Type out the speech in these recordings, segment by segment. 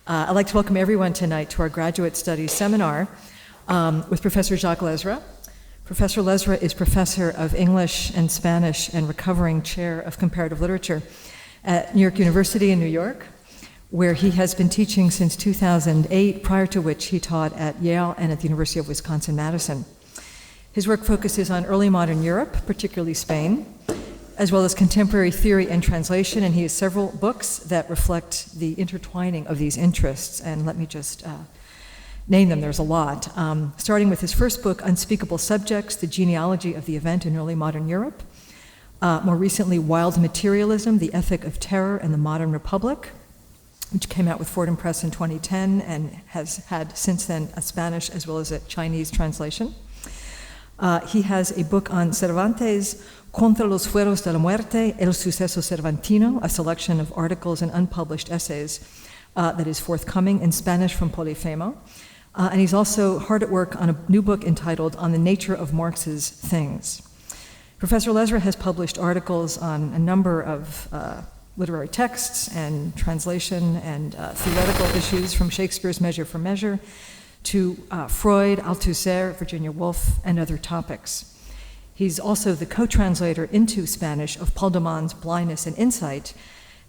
I'd like to welcome everyone tonight to our graduate studies seminar with Professor Jacques Lezra. Professor Lezra is Professor of English and Spanish and recovering Chair of Comparative Literature at New York University in New York, where he has been teaching since 2008, prior to which he taught at Yale and at the University of Wisconsin-Madison. His work focuses on early modern Europe, particularly Spain, as well as contemporary theory and translation, and he has several books that reflect the intertwining of these interests, and let me just name them, there's a lot. Starting with his first book, Unspeakable Subjects, The Genealogy of the Event in Early Modern Europe. More recently, Wild Materialism, The Ethic of Terror and the Modern Republic, which came out with Fordham Press in 2010 and has had since then a Spanish as well as a Chinese translation. He has a book on Cer-vantes, Contra los fueros de la muerte, el suceso cervantino, a selection of articles and unpublished essays that is forthcoming in Spanish from Polifemo. And he's also hard at work on a new book entitled On the Nature of Marx's Things. Professor Lezra has published articles on a number of literary texts and translation and theoretical issues, from Shakespeare's Measure for Measure to Freud, Althusser, Virginia Woolf, and other topics. He's also the co-translator into Spanish of Paul de Man's Blindness and Insight,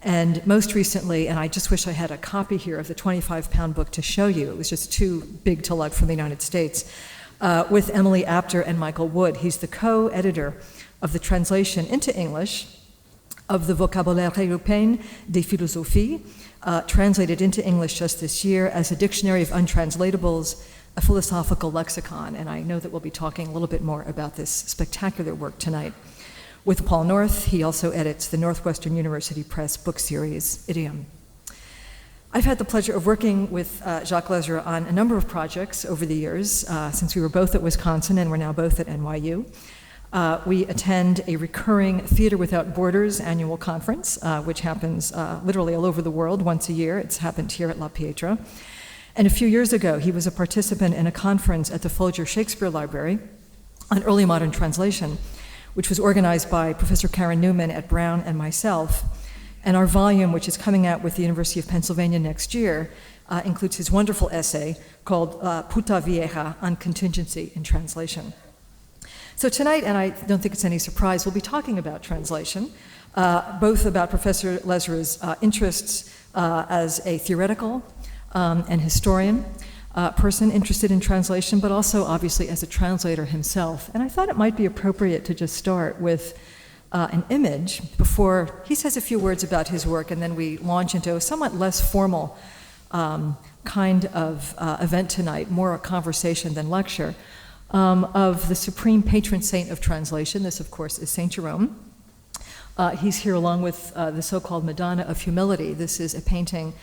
and most recently, and I just wish I had a copy here of the 25-pound book to show you, it was just too big to lug from the United States, with Emily Apter and Michael Wood. He's the co-editor of the translation into English of the Vocabulaire européen des philosophies, translated into English just this year as a Dictionary of Untranslatables, a Philosophical Lexicon, and I know that we'll be talking a little bit more about this spectacular work tonight. With Paul North, he also edits the Northwestern University Press book series, Idiom. I've had the pleasure of working with Jacques Lezra on a number of projects over the years, since we were both at Wisconsin and we're now both at NYU. We attend a recurring Theater Without Borders annual conference, which happens literally all over the world once a year. It's happened here at La Pietra. And a few years ago, he was a participant in a conference at the Folger Shakespeare Library on early modern translation, which was organized by Professor Karen Newman at Brown and myself. And our volume, which is coming out with the University of Pennsylvania next year, includes his wonderful essay called Puta Vieja on Contingency in Translation. So tonight, and I don't think it's any surprise, we'll be talking about translation, both about Professor Lezra's interests as a theoretical and historian, person interested in translation, but also obviously as a translator himself. And I thought it might be appropriate to just start with an image before he says a few words about his work, and then we launch into a somewhat less formal kind of event tonight, more a conversation than lecture, of the supreme patron saint of translation. This, of course, is Saint Jerome. He's here along with the so-called Madonna of Humility. This is a painting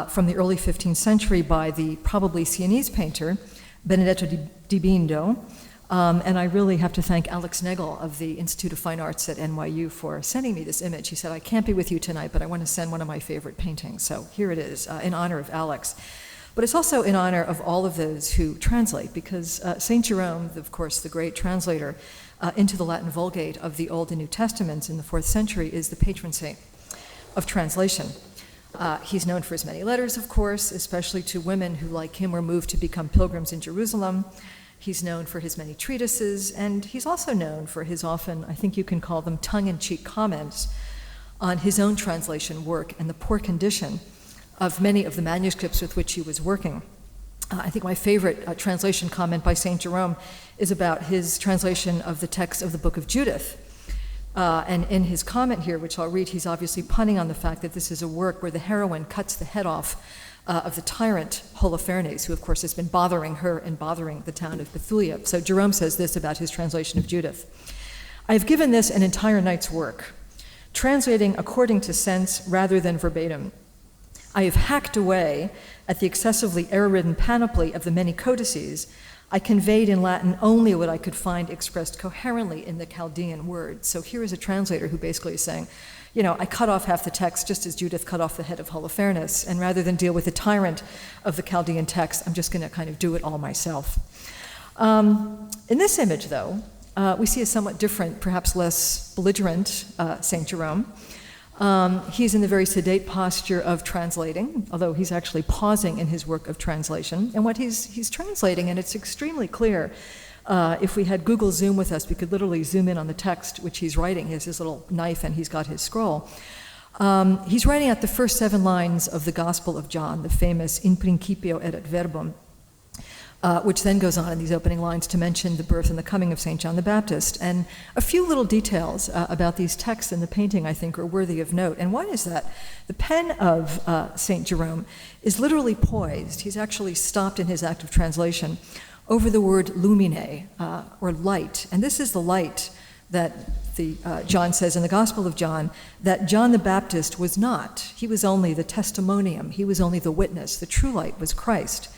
from the early 15th century by the probably Sienese painter, Benedetto di Bindo. And I really have to thank Alex Nagel of the Institute of Fine Arts at NYU for sending me this image. He said, I can't be with you tonight, but I want to send one of my favorite paintings. So here it is, in honor of Alex. But it's also in honor of all of those who translate, because St. Jerome, of course, the great translator into the Latin Vulgate of the Old and New Testaments in the 4th century, is the patron saint of translation. He's known for his many letters, of course, especially to women who, like him, were moved to become pilgrims in Jerusalem. He's known for his many treatises, and he's also known for his often, I think you can call them tongue-in-cheek comments on his own translation work and the poor condition of many of the manuscripts with which he was working. I think my favorite translation comment by St. Jerome is about his translation of the text of the book of Judith. And in his comment here, which I'll read, he's obviously punning on the fact that this is a work where the heroine cuts the head off of the tyrant Holofernes, who of course has been bothering her and bothering the town of Bethulia. So Jerome says this about his translation of Judith. I have given this an entire night's work, translating according to sense rather than verbatim. I have hacked away at the excessively error-ridden panoply of the many codices. I conveyed in Latin only what I could find expressed coherently in the Chaldean words. So here is a translator who basically is saying, you know, I cut off half the text just as Judith cut off the head of Holofernes, and rather than deal with the tyrant of the Chaldean text, I'm just going to kind of do it all myself. In this image, though, we see a somewhat different, perhaps less belligerent St. Jerome. He's in the very sedate posture of translating, although he's actually pausing in his work of translation. And what he's translating, and it's extremely clear, if we had Google Zoom with us, we could literally zoom in on the text which he's writing. He has his little knife and he's got his scroll. He's writing out the first 7 lines of the Gospel of John, the famous In principio erat verbum, which then goes on in these opening lines to mention the birth and the coming of St. John the Baptist. And a few little details about these texts in the painting, I think, are worthy of note. And one is that the pen of St. Jerome is literally poised. He's actually stopped in his act of translation over the word lumine, or light. And this is the light that John says in the Gospel of John, that John the Baptist was not. He was only the testimonium. He was only the witness. The true light was Christ.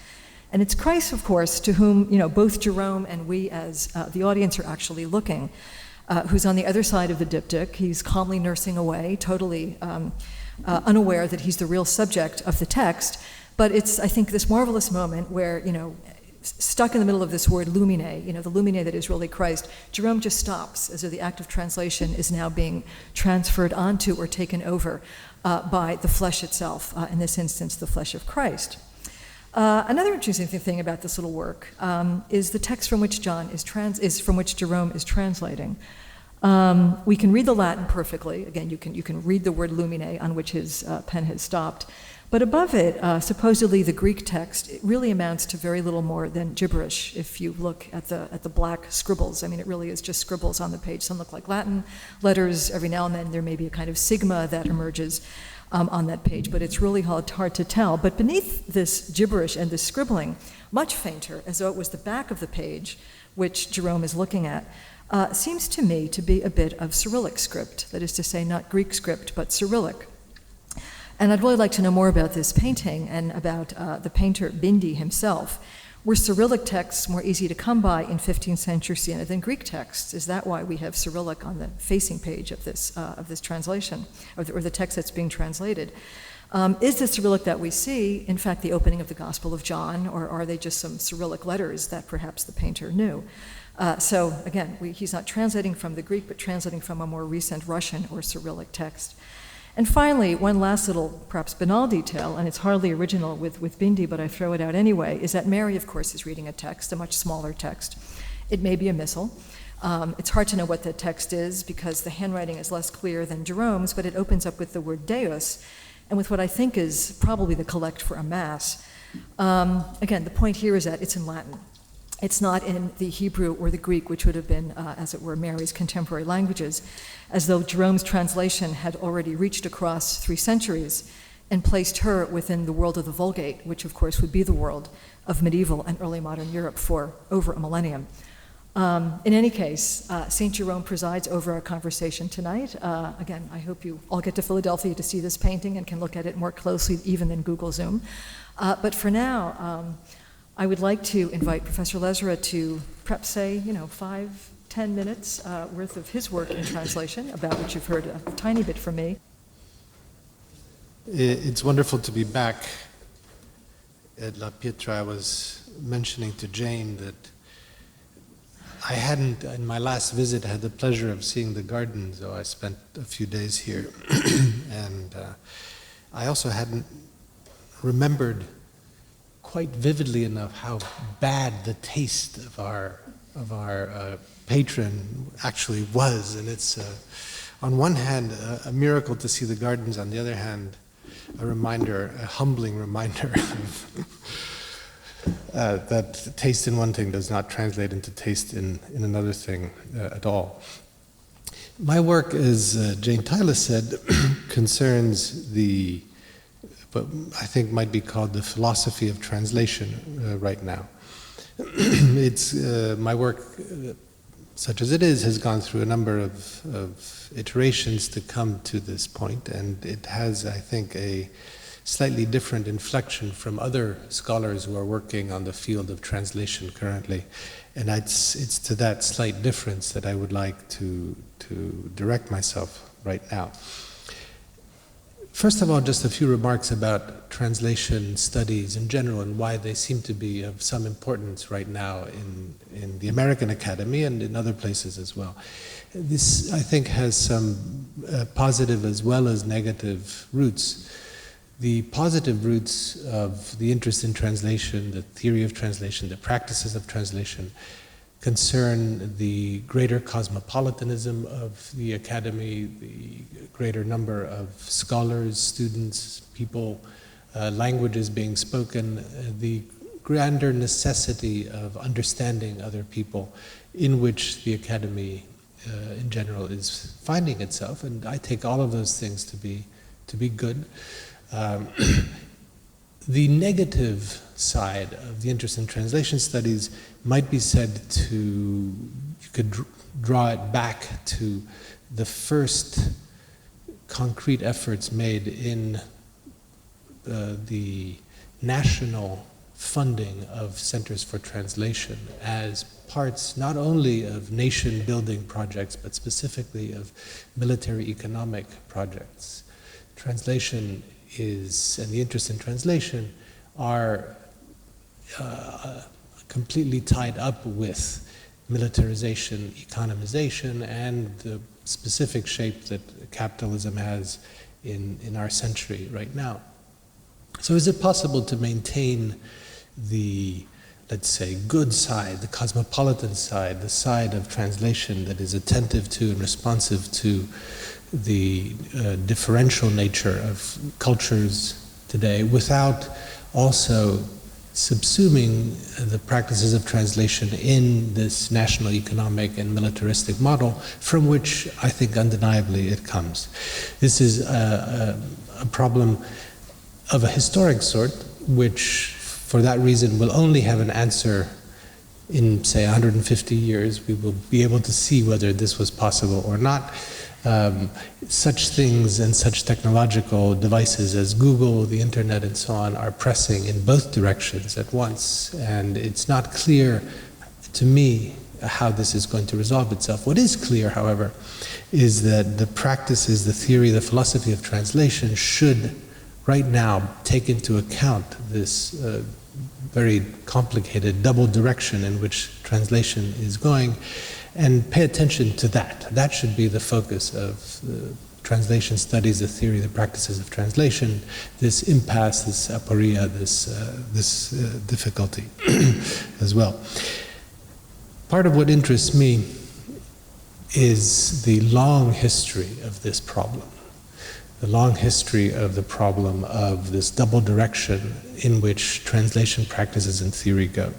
And it's Christ, of course, to whom both Jerome and we as the audience are actually looking, who's on the other side of the diptych. He's calmly nursing away, totally unaware that he's the real subject of the text. But it's, I think, this marvelous moment where, stuck in the middle of this word lumine, the lumine that is really Christ, Jerome just stops as though the act of translation is now being transferred onto or taken over by the flesh itself, in this instance, the flesh of Christ. Another interesting thing about this little work is the text from which Jerome is translating. We can read the Latin perfectly. Again, you can read the word lumine on which his pen has stopped. But above it, supposedly the Greek text, it really amounts to very little more than gibberish if you look at the black scribbles. I mean, it really is just scribbles on the page. Some look like Latin letters. Every now and then there may be a kind of sigma that emerges on that page, but it's really hard to tell. But beneath this gibberish and this scribbling, much fainter, as though it was the back of the page, which Jerome is looking at, seems to me to be a bit of Cyrillic script, that is to say, not Greek script, but Cyrillic. And I'd really like to know more about this painting and about the painter Bindi himself. Were Cyrillic texts more easy to come by in 15th century Siena than Greek texts? Is that why we have Cyrillic on the facing page of this translation, or the text that's being translated? Is the Cyrillic that we see, in fact, the opening of the Gospel of John, or are they just some Cyrillic letters that perhaps the painter knew? So again, he's not translating from the Greek, but translating from a more recent Russian or Cyrillic text. And finally, one last little, perhaps banal detail, and it's hardly original with Bindi, but I throw it out anyway, is that Mary, of course, is reading a text, a much smaller text. It may be a missal. It's hard to know what the text is because the handwriting is less clear than Jerome's, but it opens up with the word Deus, and with what I think is probably the collect for a Mass. Again, the point here is that it's in Latin. It's not in the Hebrew or the Greek, which would have been, as it were, Mary's contemporary languages, as though Jerome's translation had already reached across 3 centuries and placed her within the world of the Vulgate, which of course would be the world of medieval and early modern Europe for over a millennium. In any case, St. Jerome presides over our conversation tonight. Again, I hope you all get to Philadelphia to see this painting and can look at it more closely even than Google Zoom. But for now, I would like to invite Professor Lezra to perhaps say, 5-10 minutes worth of his work in translation, about which you've heard a tiny bit from me. It's wonderful to be back at La Pietra. I was mentioning to Jane that I hadn't, in my last visit, had the pleasure of seeing the gardens, though I spent a few days here. And I also hadn't remembered quite vividly enough how bad the taste of our patron actually was. And it's, on one hand, a miracle to see the gardens, on the other hand, a humbling reminder that taste in one thing does not translate into taste in another thing at all. My work, as Jane Tylus said, concerns what I think might be called the philosophy of translation right now. It's my work, such as it is, has gone through a number of iterations to come to this point, and it has, I think, a slightly different inflection from other scholars who are working on the field of translation currently. And it's to that slight difference that I would like to direct myself right now. First of all, just a few remarks about translation studies in general and why they seem to be of some importance right now in the American Academy and in other places as well. This, I think, has some positive as well as negative roots. The positive roots of the interest in translation, the theory of translation, the practices of translation, concern the greater cosmopolitanism of the academy, the greater number of scholars, students, people, languages being spoken, the grander necessity of understanding other people in which the academy in general is finding itself, and I take all of those things to be good. The negative side of the interest in translation studies might be said to, you could draw it back to the first concrete efforts made in the national funding of centers for translation as parts not only of nation-building projects, but specifically of military economic projects. Translation and the interest in translation are completely tied up with militarization, economization, and the specific shape that capitalism has in our century right now. So is it possible to maintain the, let's say, good side, the cosmopolitan side, the side of translation that is attentive to and responsive to the differential nature of cultures today, without also subsuming the practices of translation in this national economic and militaristic model from which I think undeniably it comes? This is a problem of a historic sort, which for that reason will only have an answer in, say, 150 years. We will be able to see whether this was possible or not. Such things and such technological devices as Google, the internet, and so on are pressing in both directions at once, and it's not clear to me how this is going to resolve itself. What is clear, however, is that the practices, the theory, the philosophy of translation should right now take into account this very complicated double direction in which translation is going, and pay attention to that. That should be the focus of the translation studies, the theory, the practices of translation, this impasse, this aporia, this difficulty as well. Part of what interests me is the long history of this problem, the long history of the problem of this double direction in which translation practices and theory go.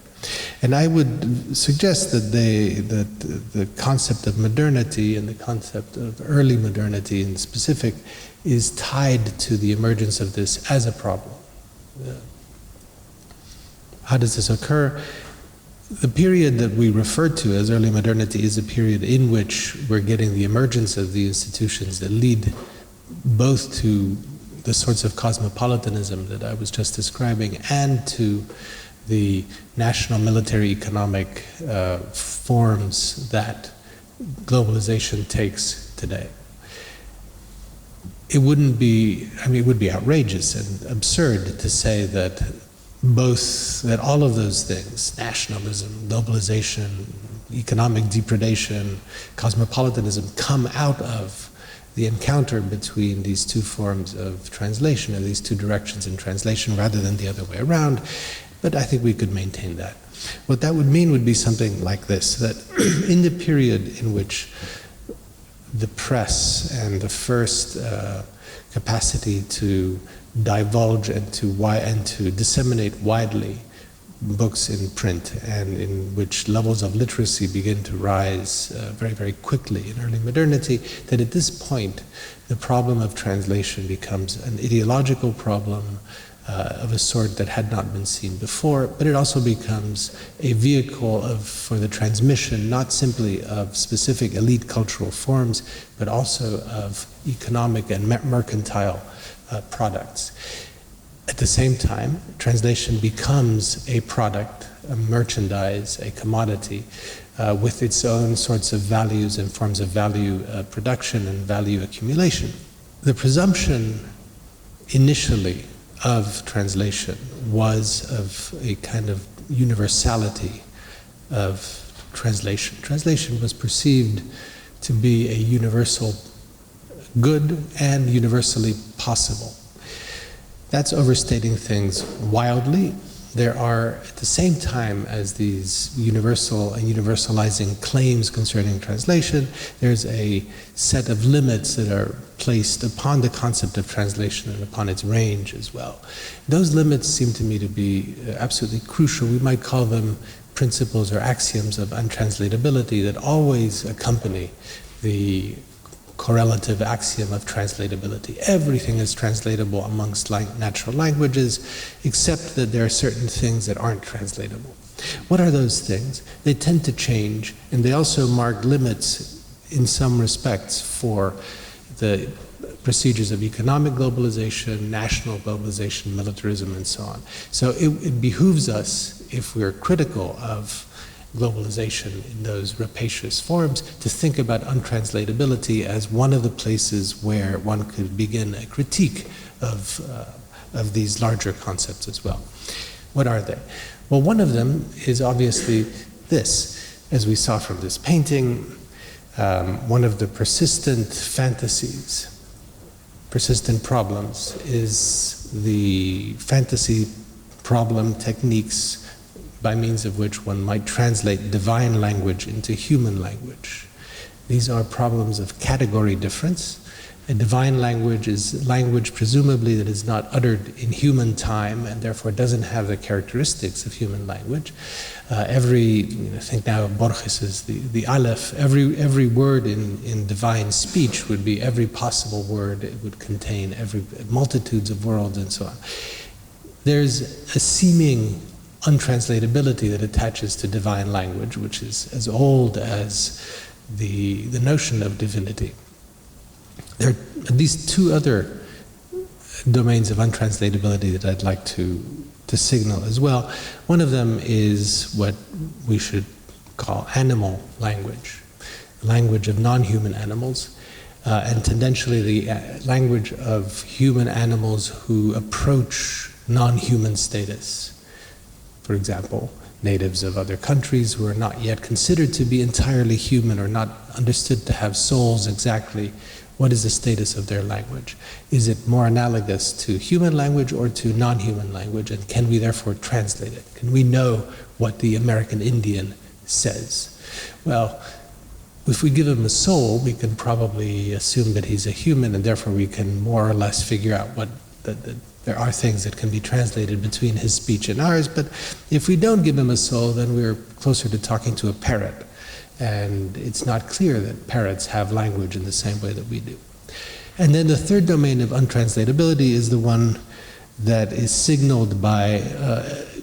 And I would suggest that the concept of modernity and the concept of early modernity in specific is tied to the emergence of this as a problem. How does this occur? The period that we refer to as early modernity is a period in which we're getting the emergence of the institutions that lead both to the sorts of cosmopolitanism that I was just describing and to the national military economic forms that globalization takes today. It wouldn't be, it would be outrageous and absurd to say that all of those things, nationalism, globalization, economic depredation, cosmopolitanism, come out of the encounter between these two forms of translation, or these two directions in translation, rather than the other way around. But I think we could maintain that. What that would mean would be something like this, that in the period in which the press and the first capacity to divulge and to disseminate widely books in print, and in which levels of literacy begin to rise very, very quickly in early modernity, that at this point the problem of translation becomes an ideological problem of a sort that had not been seen before, but it also becomes a vehicle for the transmission not simply of specific elite cultural forms, but also of economic and mercantile products. At the same time, translation becomes a product, a merchandise, a commodity, with its own sorts of values and forms of value production and value accumulation. The presumption initially of translation was of a kind of universality of translation. Translation was perceived to be a universal good and universally possible. That's overstating things wildly. There are, at the same time as these universal and universalizing claims concerning translation, there's a set of limits that are placed upon the concept of translation and upon its range as well. Those limits seem to me to be absolutely crucial. We might call them principles or axioms of untranslatability that always accompany the correlative axiom of translatability. Everything is translatable amongst natural languages, except that there are certain things that aren't translatable. What are those things? They tend to change, and they also mark limits in some respects for the procedures of economic globalization, national globalization, militarism, and so on. So it behooves us, if we're critical of globalization in those rapacious forms, to think about untranslatability as one of the places where one could begin a critique of these larger concepts as well. What are they? Well, one of them is obviously this. As we saw from this painting, one of the persistent fantasies, persistent problems, is the fantasy problem techniques by means of which one might translate divine language into human language. These are problems of category difference. A divine language is language presumably that is not uttered in human time and therefore doesn't have the characteristics of human language. I think now of Borges' the Aleph, every word in divine speech would be every possible word. It would contain multitudes of worlds and so on. There's a seeming untranslatability that attaches to divine language, which is as old as the notion of divinity. There are at least two other domains of untranslatability that I'd like to signal as well. One of them is what we should call animal language, language of non-human animals, and tendentially the language of human animals who approach non-human status. For example, natives of other countries who are not yet considered to be entirely human or not understood to have souls exactly. What is the status of their language? Is it more analogous to human language or to non-human language? And can we therefore translate it? Can we know what the American Indian says? Well, if we give him a soul, we can probably assume that he's a human, and therefore we can more or less figure out what there are things that can be translated between his speech and ours, but if we don't give him a soul, then we're closer to talking to a parrot. And it's not clear that parrots have language in the same way that we do. And then the third domain of untranslatability is the one that is signaled by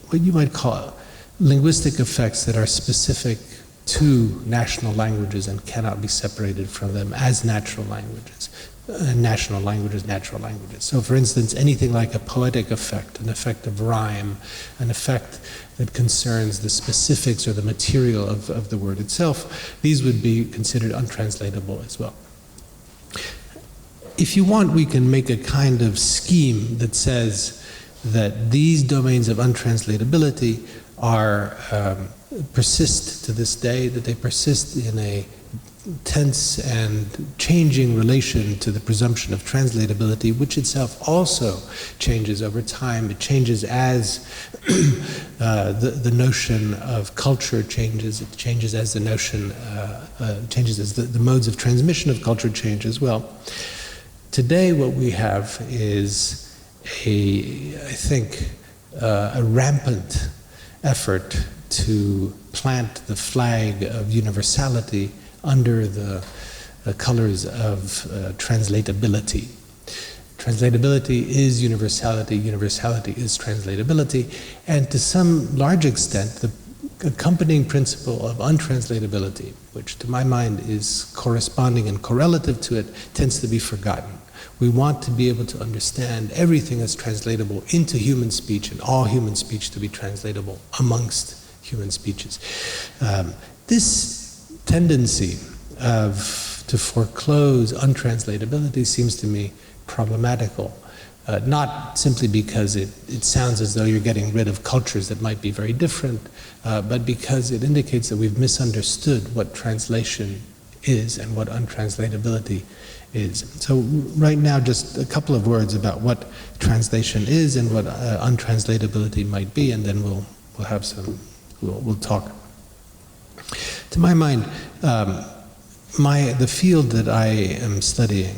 what you might call linguistic effects that are specific to national languages and cannot be separated from them as natural languages. National languages, natural languages. So for instance, anything like a poetic effect, an effect of rhyme, an effect that concerns the specifics or the material of the word itself, these would be considered untranslatable as well. If you want, we can make a kind of scheme that says that these domains of untranslatability are persist to this day, that they persist in a tense and changing relation to the presumption of translatability, which itself also changes over time. It changes as the notion of culture changes. It changes as the notion changes as the modes of transmission of culture change as well. Today, what we have is I think, a rampant effort to plant the flag of universality under the colors of translatability. Translatability is universality, universality is translatability, and to some large extent, the accompanying principle of untranslatability, which to my mind is corresponding and correlative to it, tends to be forgotten. We want to be able to understand everything as translatable into human speech and all human speech to be translatable amongst human speeches. This tendency to foreclose untranslatability seems to me problematical Not simply because it sounds as though you're getting rid of cultures that might be very different, but because it indicates that we've misunderstood what translation is and what untranslatability is. So right now, just a couple of words about what translation is and what untranslatability might be, and then we'll have we'll talk. To my mind, the field that I am studying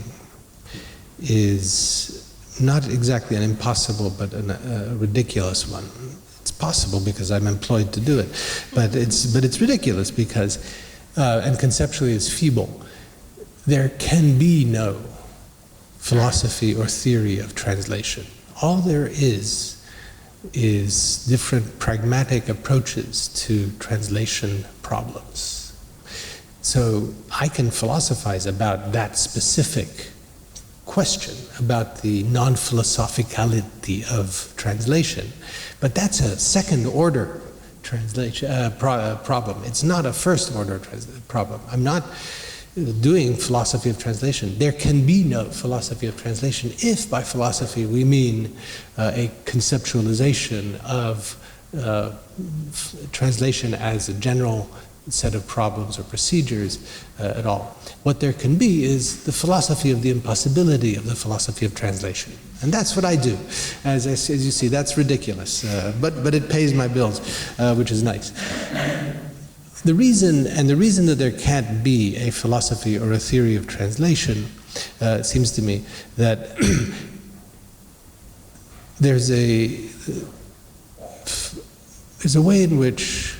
is not exactly an impossible, but a ridiculous one. It's possible because I'm employed to do it, but it's ridiculous because, and conceptually it's feeble. There can be no philosophy or theory of translation. All there is different pragmatic approaches to translation problems. So I can philosophize about that specific question, about the non-philosophicality of translation, but that's a second-order translation problem. It's not a first-order problem. I'm not doing philosophy of translation. There can be no philosophy of translation if by philosophy we mean a conceptualization of translation as a general set of problems or procedures at all. What there can be is the philosophy of the impossibility of the philosophy of translation. And that's what I do. As you see, that's ridiculous, but it pays my bills, which is nice. The reason that there can't be a philosophy or a theory of translation, it seems to me, that there's a way in which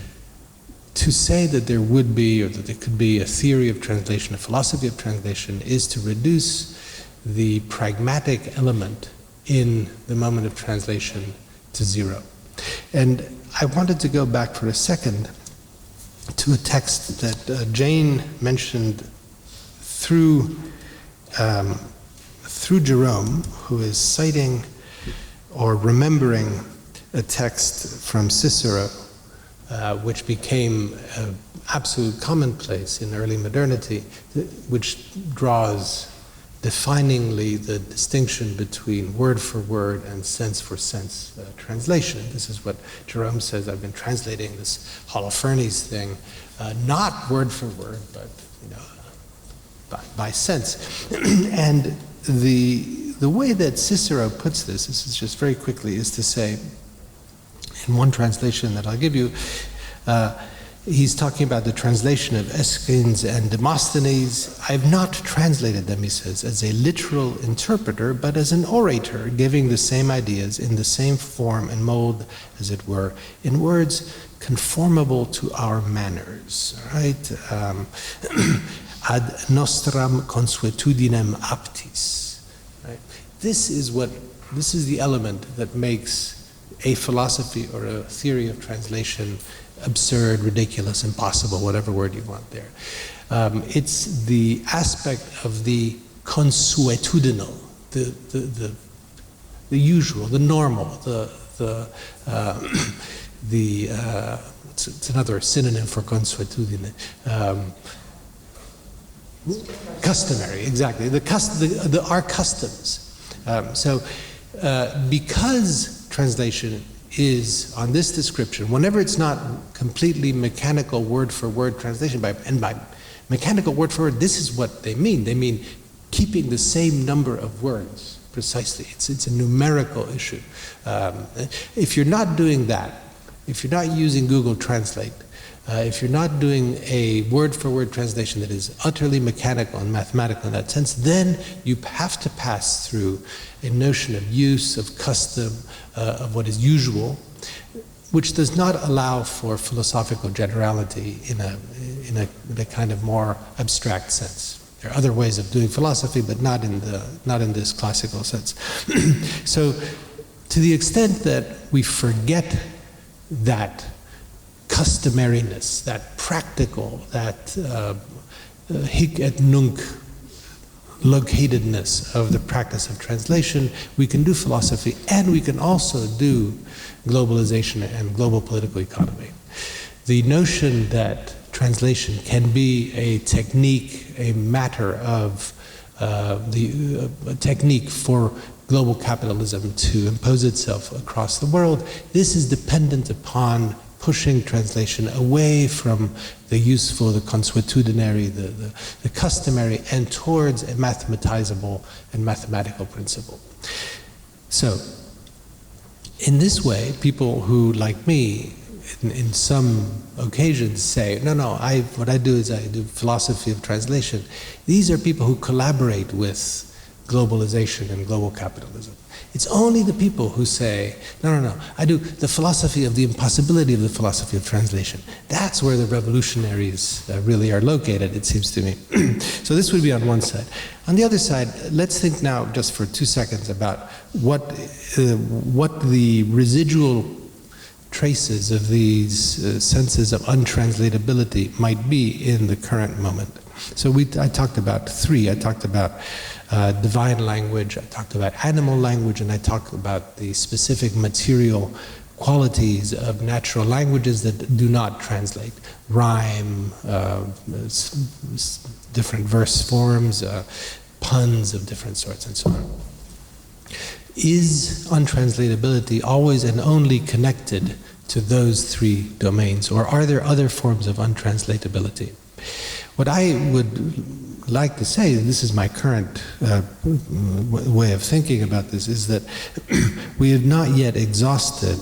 to say that there would be, or that there could be a theory of translation, a philosophy of translation, is to reduce the pragmatic element in the moment of translation to zero. And I wanted to go back for a second to a text that Jane mentioned through Jerome, who is citing or remembering a text from Cicero, which became an absolute commonplace in early modernity, which draws definingly the distinction between word-for-word and sense-for-sense translation. This is what Jerome says. I've been translating this Holofernes thing, not word-for-word, but by sense. And the way that Cicero puts this is just very quickly, is to say, in one translation that I'll give you, he's talking about the translation of Aeschines and Demosthenes. I have not translated them, he says, as a literal interpreter, but as an orator, giving the same ideas in the same form and mold, as it were, in words conformable to our manners, right? Ad nostram consuetudinem aptis. Right? This is the element that makes a philosophy or a theory of translation absurd, ridiculous, impossible, whatever word you want there. It's the aspect of the consuetudinal, the usual, the normal, it's another synonym for consuetudine. Customary, exactly. Our customs. Because translation is on this description, whenever it's not completely mechanical word-for-word translation, and by mechanical word-for-word, this is what they mean. They mean keeping the same number of words precisely. It's a numerical issue. If you're not doing that, if you're not using Google Translate, if you're not doing a word-for-word translation that is utterly mechanical and mathematical in that sense, then you have to pass through a notion of use, of custom, of what is usual, which does not allow for philosophical generality in a kind of more abstract sense. There are other ways of doing philosophy, but not in this classical sense. So, to the extent that we forget that customariness, that practical, that hic et nunc locatedness of the practice of translation, we can do philosophy, and we can also do globalization and global political economy. The notion that translation can be a technique, a matter of a technique for global capitalism to impose itself across the world, this is dependent upon pushing translation away from the useful, the consuetudinary, the customary, and towards a mathematizable and mathematical principle. So, in this way, people who, like me, in some occasions say, no, what I do is I do philosophy of translation. These are people who collaborate with globalization and global capitalism. It's only the people who say, no, I do the philosophy of the impossibility of the philosophy of translation. That's where the revolutionaries really are located, it seems to me. So this would be on one side. On the other side, let's think now just for 2 seconds about what the residual traces of these senses of untranslatability might be in the current moment. So I talked about three. I talked about divine language, I talked about animal language, and I talked about the specific material qualities of natural languages that do not translate. Rhyme, different verse forms, puns of different sorts, and so on. Is untranslatability always and only connected to those three domains, or are there other forms of untranslatability? What I would like to say, and this is my current way of thinking about this, is that we have not yet exhausted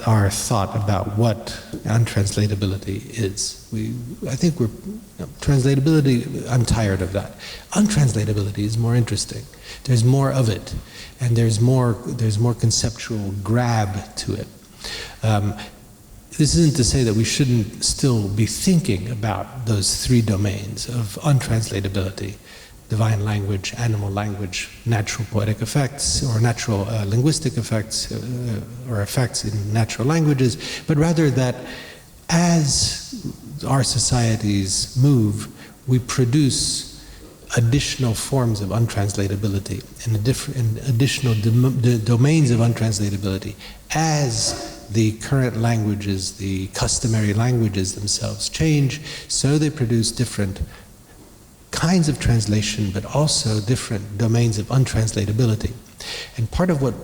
our thought about what untranslatability is. I think translatability, I'm tired of that. Untranslatability is more interesting. There's more of it, and there's more conceptual grab to it. This isn't to say that we shouldn't still be thinking about those three domains of untranslatability: divine language, animal language, natural poetic effects, or natural linguistic effects, or effects in natural languages, but rather that as our societies move, we produce additional forms of untranslatability and additional domains of untranslatability as the current languages, the customary languages themselves change, so they produce different kinds of translation, but also different domains of untranslatability. And part of what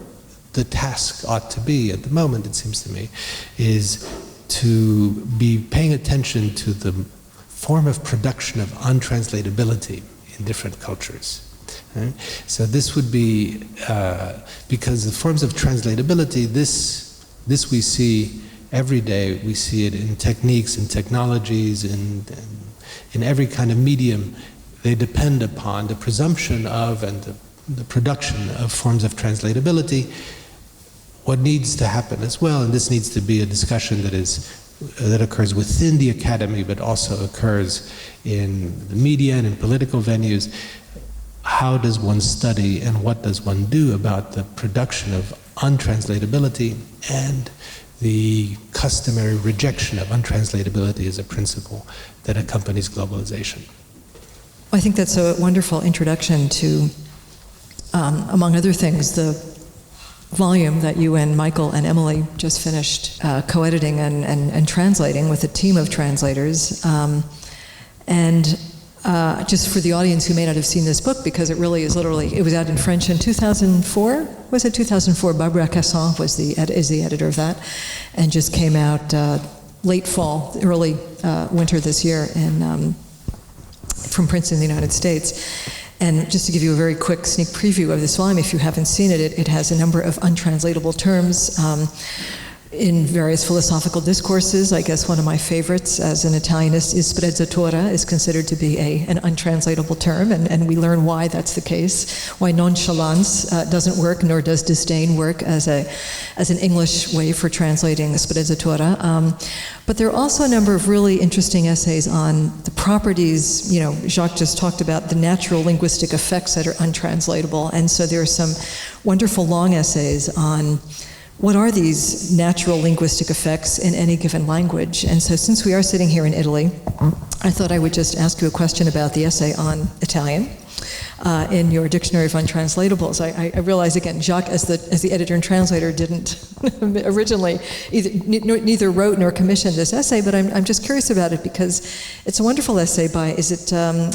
the task ought to be at the moment, it seems to me, is to be paying attention to the form of production of untranslatability in different cultures. Right? So this would be, because the forms of translatability, this we see every day. We see it in techniques and technologies, in every kind of medium. They depend upon the presumption of and the production of forms of translatability. What needs to happen as well, and this needs to be a discussion that occurs within the academy, but also occurs in the media and in political venues. How does one study and what does one do about the production of untranslatability and the customary rejection of untranslatability as a principle that accompanies globalization? I think that's a wonderful introduction to, among other things, the volume that you and Michael and Emily just finished co-editing and translating with a team of translators. Just for the audience who may not have seen this book, because it really is literally, it was out in French in 2004. Was it 2004? Barbara Casson is the editor of that, and just came out late fall, early winter this year from Princeton in the United States. And just to give you a very quick sneak preview of this volume, if you haven't seen it, it has a number of untranslatable terms in various philosophical discourses. I guess one of my favorites as an Italianist is sprezzatura, is considered to be an untranslatable term, and we learn why that's the case, why nonchalance doesn't work, nor does disdain work as an English way for translating sprezzatura. But there are also a number of really interesting essays on the properties. Jacques just talked about the natural linguistic effects that are untranslatable, and so there are some wonderful long essays on what are these natural linguistic effects in any given language. And so since we are sitting here in Italy, I thought I would just ask you a question about the essay on Italian. in your Dictionary of Untranslatables. I realize, again, Jacques, as the editor and translator, didn't originally neither wrote nor commissioned this essay, but I'm just curious about it because it's a wonderful essay by, is it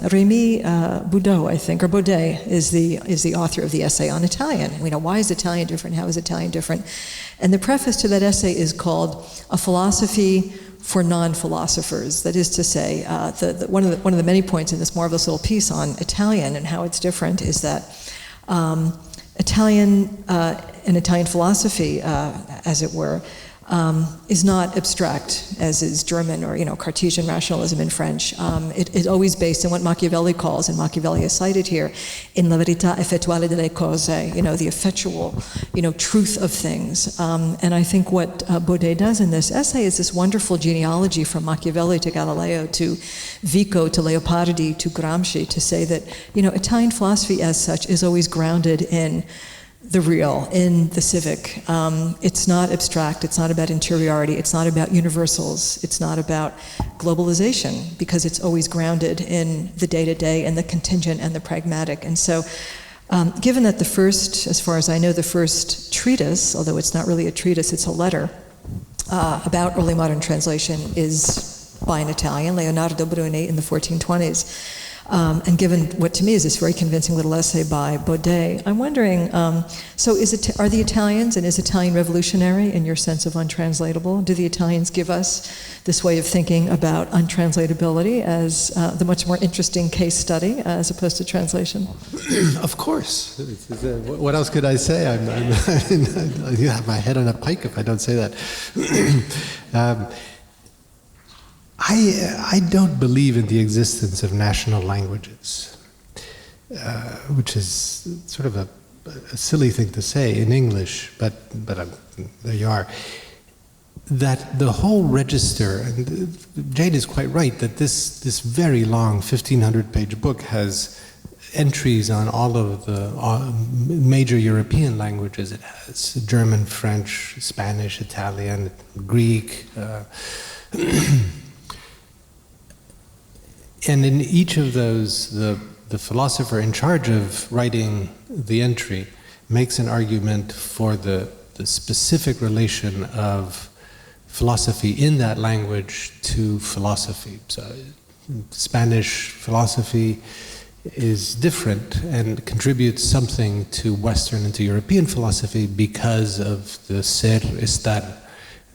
Rémy Boudot, I think, or Baudet is the author of the essay on Italian. Why is Italian different? How is Italian different? And the preface to that essay is called A Philosophy for Non-Philosophers. That is to say, one of the many points in this marvelous little piece on Italian and how it's different is that Italian and Italian philosophy, as it were, is not abstract, as is German or Cartesian rationalism in French. It is always based on what Machiavelli calls, and Machiavelli is cited here, in la verità effettuale delle cose, the effectual, truth of things. And I think what Baudet does in this essay is this wonderful genealogy from Machiavelli to Galileo to Vico to Leopardi to Gramsci to say that Italian philosophy as such is always grounded in the real, in the civic. It's not abstract, it's not about interiority, it's not about universals, it's not about globalization, because it's always grounded in the day-to-day and the contingent and the pragmatic. And so, given that the first, as far as I know, the first treatise, although it's not really a treatise, it's a letter, about early modern translation is by an Italian, Leonardo Bruni, in the 1420s. And given what to me is this very convincing little essay by Baudet, I'm wondering, so are the Italians, and is Italian revolutionary in your sense of untranslatable? Do the Italians give us this way of thinking about untranslatability as the much more interesting case study as opposed to translation? Of course. What else could I say? You have my head on a pike if I don't say that. I don't believe in the existence of national languages, which is sort of a silly thing to say in English, but there you are. That the whole register, and Jane is quite right, that this very long 1,500-page book has entries on all of the major European languages. It has German, French, Spanish, Italian, Greek, and in each of those, the philosopher in charge of writing the entry makes an argument for the specific relation of philosophy in that language to philosophy. So Spanish philosophy is different and contributes something to Western and to European philosophy because of the ser, estar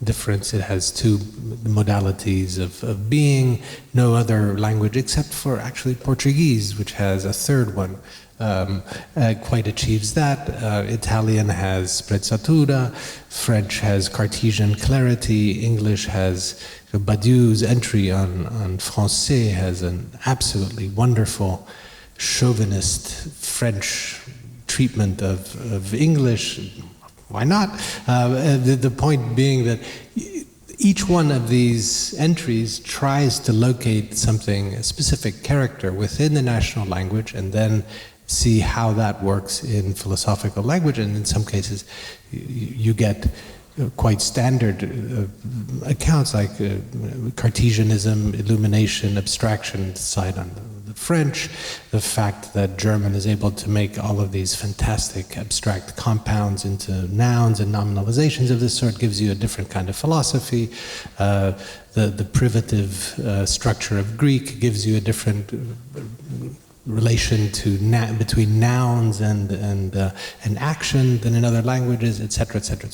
difference. It has two modalities of being. No other language except for actually Portuguese, which has a third one, quite achieves that. Italian has sprezzatura, French has Cartesian clarity, English has Badiou's entry on Français has an absolutely wonderful chauvinist French treatment of English. Why not? The point being that each one of these entries tries to locate something, a specific character within the national language, and then see how that works in philosophical language. And in some cases, you get quite standard accounts like Cartesianism, illumination, abstraction side on the French, the fact that German is able to make all of these fantastic abstract compounds into nouns and nominalizations of this sort gives you a different kind of philosophy. The privative structure of Greek gives you a different relation to between nouns and action than in other languages, etc., etc.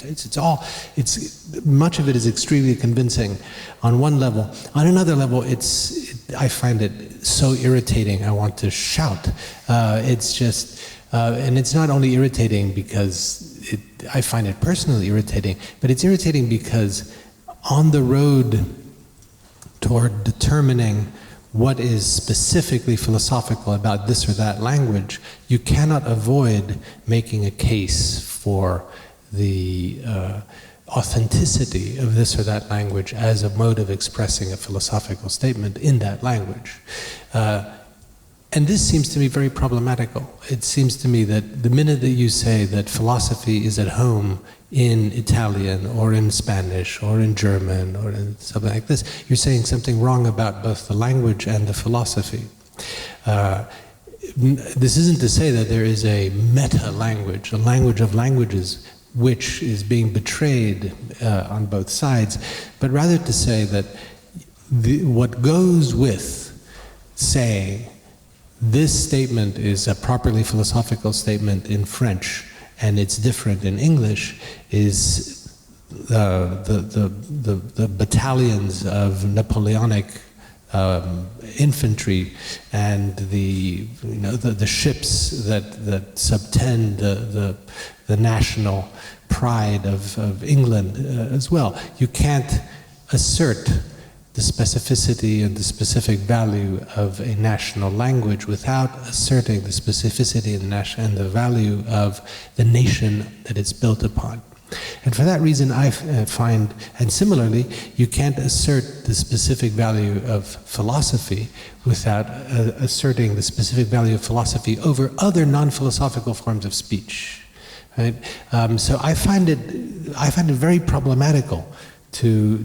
It's much of it is extremely convincing on one level. On another level, I find it so irritating. I want to shout. It's just, and it's not only irritating because I find it personally irritating, but it's irritating because on the road toward determining what is specifically philosophical about this or that language, you cannot avoid making a case for the authenticity of this or that language as a mode of expressing a philosophical statement in that language. And this seems to me very problematical. It seems to me that the minute that you say that philosophy is at home in Italian or in Spanish or in German or in something like this, you're saying something wrong about both the language and the philosophy. this isn't to say that there is a meta language, a language of languages, which is being betrayed on both sides, but rather to say that what goes with saying this statement is a properly philosophical statement in French and it's different in English is the battalions of Napoleonic infantry and the ships that subtend the national pride of England as well. You can't assert the specificity and the specific value of a national language without asserting the specificity and the value of the nation that it's built upon. And for that reason, I find, and similarly, you can't assert the specific value of philosophy without asserting the specific value of philosophy over other non-philosophical forms of speech. Right? So I find it very problematical to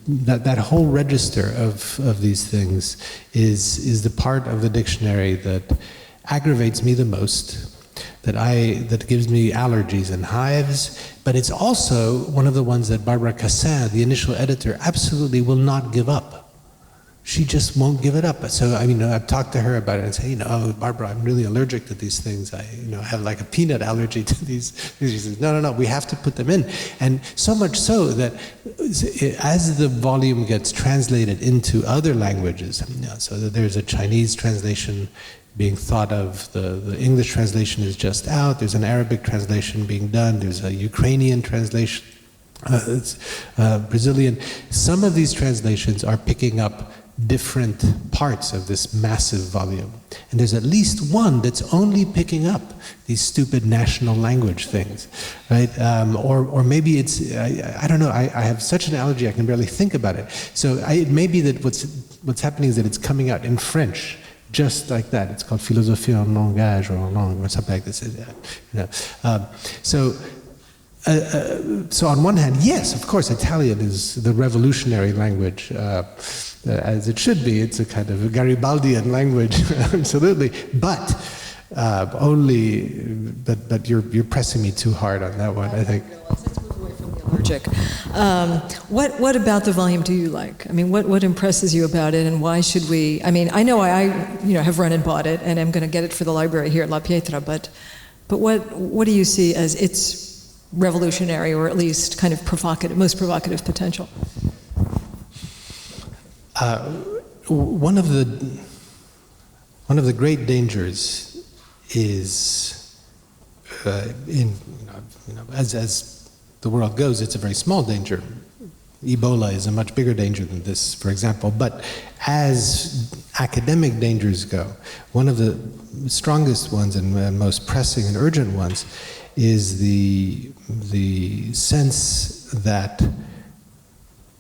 that whole register of these things is the part of the dictionary that aggravates me the most, that gives me allergies and hives, but it's also one of the ones that Barbara Cassin, the initial editor, absolutely will not give up. She just won't give it up. So I've talked to her about it and say, Barbara, I'm really allergic to these things. I have like a peanut allergy to these. She says, no, we have to put them in. And so much so that as the volume gets translated into other languages, so that there's a Chinese translation being thought of, the English translation is just out, there's an Arabic translation being done, there's a Ukrainian translation, Brazilian. Some of these translations are picking up different parts of this massive volume. And there's at least one that's only picking up these stupid national language things, right? Or maybe it's, I don't know, I have such an allergy I can barely think about it. So it may be that what's happening is that it's coming out in French, just like that. It's called philosophie en langage or en langue or something like this. So on one hand, yes, of course, Italian is the revolutionary language, as it should be. It's a kind of a Garibaldian language, absolutely. But but you're pressing me too hard on that one, I think. Let's move away from the allergic. What about the volume do you like? What impresses you about it, and why should we? I know I have run and bought it, and I'm going to get it for the library here at La Pietra. But what do you see as its revolutionary, or at least kind of most provocative potential? One of the great dangers is as the world goes, it's a very small danger. Ebola is a much bigger danger than this, for example. But as academic dangers go, one of the strongest ones and most pressing and urgent ones is the sense that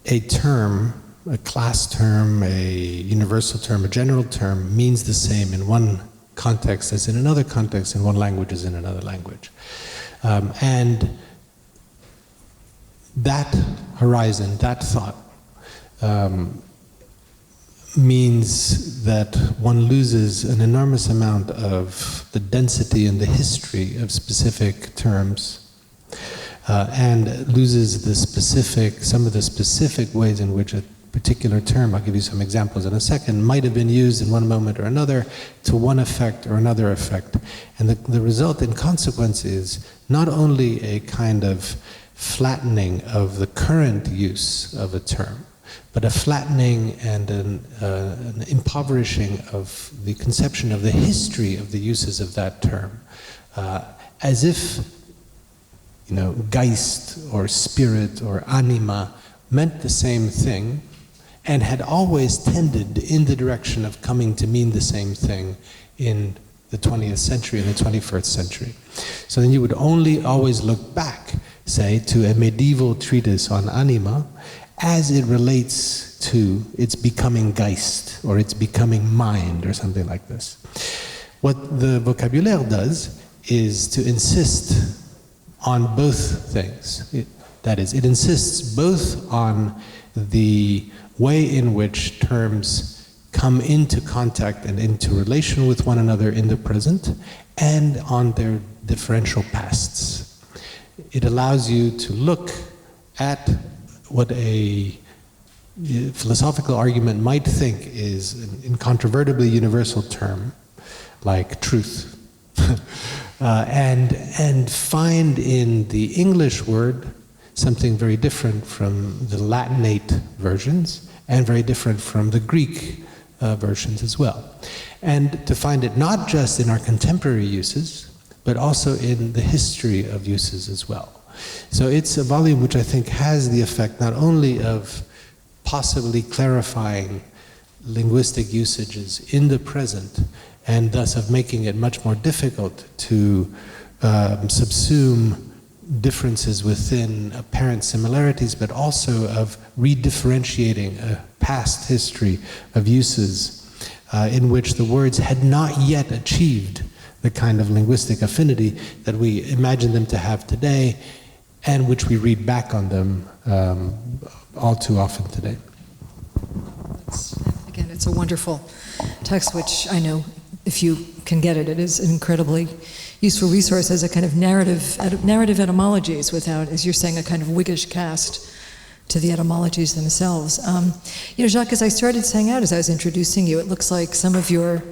a term, a class term, a universal term, a general term, means the same in one context as in another context, in one language as in another language. And that horizon, that thought, means that one loses an enormous amount of the density and the history of specific terms, and loses some of the specific ways in which a particular term, I'll give you some examples in a second, might have been used in one moment or another to one effect or another effect. And the result in consequence is not only a kind of flattening of the current use of a term, but a flattening and an impoverishing of the conception of the history of the uses of that term, as if Geist or spirit or anima meant the same thing and had always tended in the direction of coming to mean the same thing in the 20th century and the 21st century. So then you would only always look back, say, to a medieval treatise on anima as it relates to its becoming Geist or its becoming mind or something like this. What the Vocabulaire does is to insist on both things. That is, it insists both on the way in which terms come into contact and into relation with one another in the present and on their differential pasts. It allows you to look at what a philosophical argument might think is an incontrovertibly universal term, like truth, and find in the English word something very different from the Latinate versions and very different from the Greek versions as well. And to find it not just in our contemporary uses, but also in the history of uses as well. So it's a volume which I think has the effect not only of possibly clarifying linguistic usages in the present, and thus of making it much more difficult to subsume differences within apparent similarities, but also of redifferentiating a past history of uses in which the words had not yet achieved the kind of linguistic affinity that we imagine them to have today, and which we read back on them all too often today. Again, it's a wonderful text, which I know if you can get it, it is an incredibly useful resource as a kind of narrative etymologies without, as you're saying, a kind of Whiggish cast to the etymologies themselves. Jacques, as I started saying out, as I was introducing you, it looks like some of your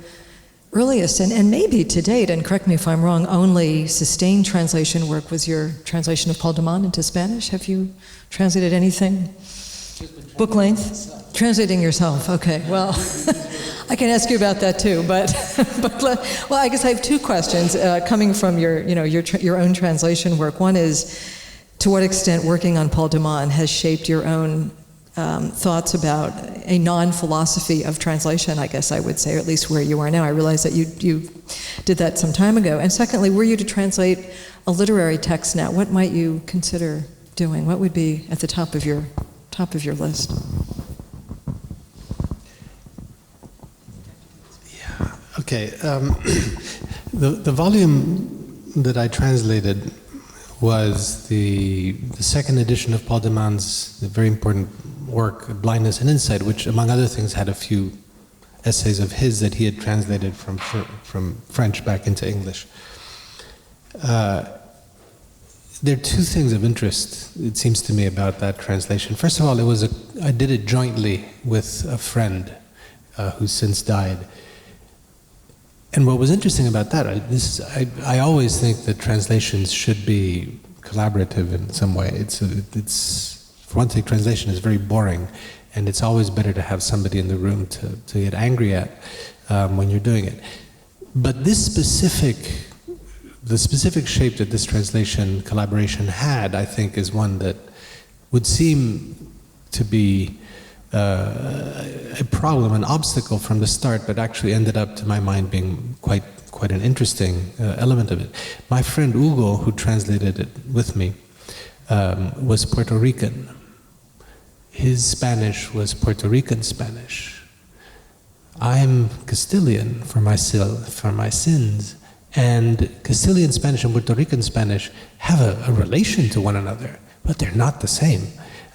earliest, and maybe to date, and correct me if I'm wrong, only sustained translation work was your translation of Paul de Man into Spanish. Have you translated anything? Book length? Translating yourself, okay. Well, I can ask you about that too, but well, I guess I have two questions coming from your own translation work. One is, to what extent working on Paul de Man has shaped your own thoughts about a non-philosophy of translation, I guess I would say, or at least where you are now. I realize that you did that some time ago. And secondly, were you to translate a literary text now, what might you consider doing? What would be at the top of your list? Yeah, okay. The volume that I translated was the second edition of Paul de Man's very important work, Blindness and Insight, which, among other things, had a few essays of his that he had translated from French back into English. There are two things of interest, it seems to me, about that translation. First of all, I did it jointly with a friend who's since died. And what was interesting about that, I always think that translations should be collaborative in some way. It's for one thing, translation is very boring, and it's always better to have somebody in the room to get angry at when you're doing it. But the specific shape that this translation collaboration had, I think, is one that would seem to be a problem, an obstacle from the start, but actually ended up, to my mind, being quite an interesting element of it. My friend Hugo, who translated it with me, was Puerto Rican. His Spanish was Puerto Rican Spanish. I'm Castilian for my sins, and Castilian Spanish and Puerto Rican Spanish have a relation to one another, but they're not the same.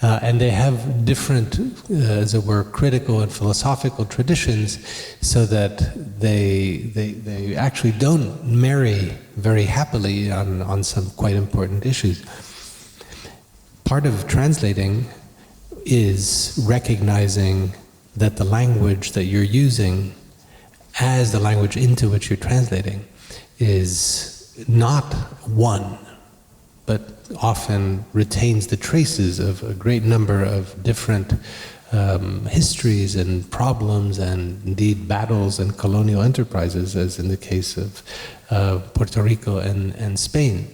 And they have different, as it were, critical and philosophical traditions, so that they actually don't marry very happily on some quite important issues. Part of translating is recognizing that the language that you're using as the language into which you're translating is not one, but often retains the traces of a great number of different histories and problems, and indeed battles and colonial enterprises, as in the case of Puerto Rico and Spain.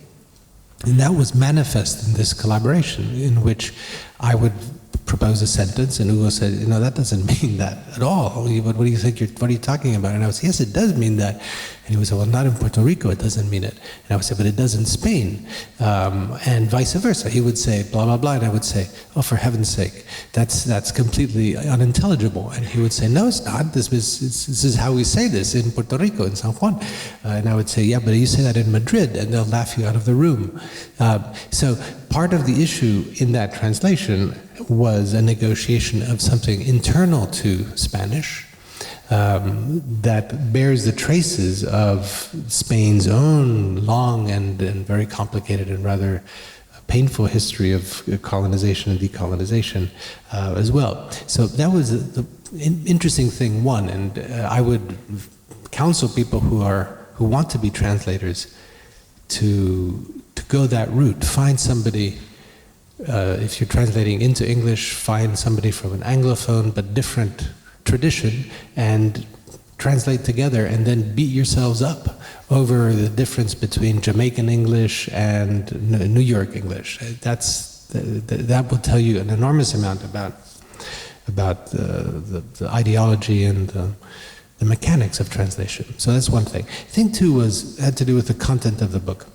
And that was manifest in this collaboration, in which I would propose a sentence, and Hugo said, that doesn't mean that at all. What do you think? What are you talking about? And I would say, yes, it does mean that. And he would say, well, not in Puerto Rico, it doesn't mean it. And I would say, but it does in Spain. And vice versa. He would say, blah, blah, blah. And I would say, oh, for heaven's sake, that's completely unintelligible. And he would say, no, it's not. This is how we say this in Puerto Rico, in San Juan. And I would say, yeah, but you say that in Madrid, and they'll laugh you out of the room. So part of the issue in that translation was a negotiation of something internal to Spanish, that bears the traces of Spain's own long and very complicated and rather painful history of colonization and decolonization as well. So that was the interesting thing, one, and I would counsel people who want to be translators to go that route. Find somebody, if you're translating into English, find somebody from an Anglophone but different tradition and translate together, and then beat yourselves up over the difference between Jamaican English and New York English. That will tell you an enormous amount about the ideology and the mechanics of translation. So that's one thing. Thing two had to do with the content of the book.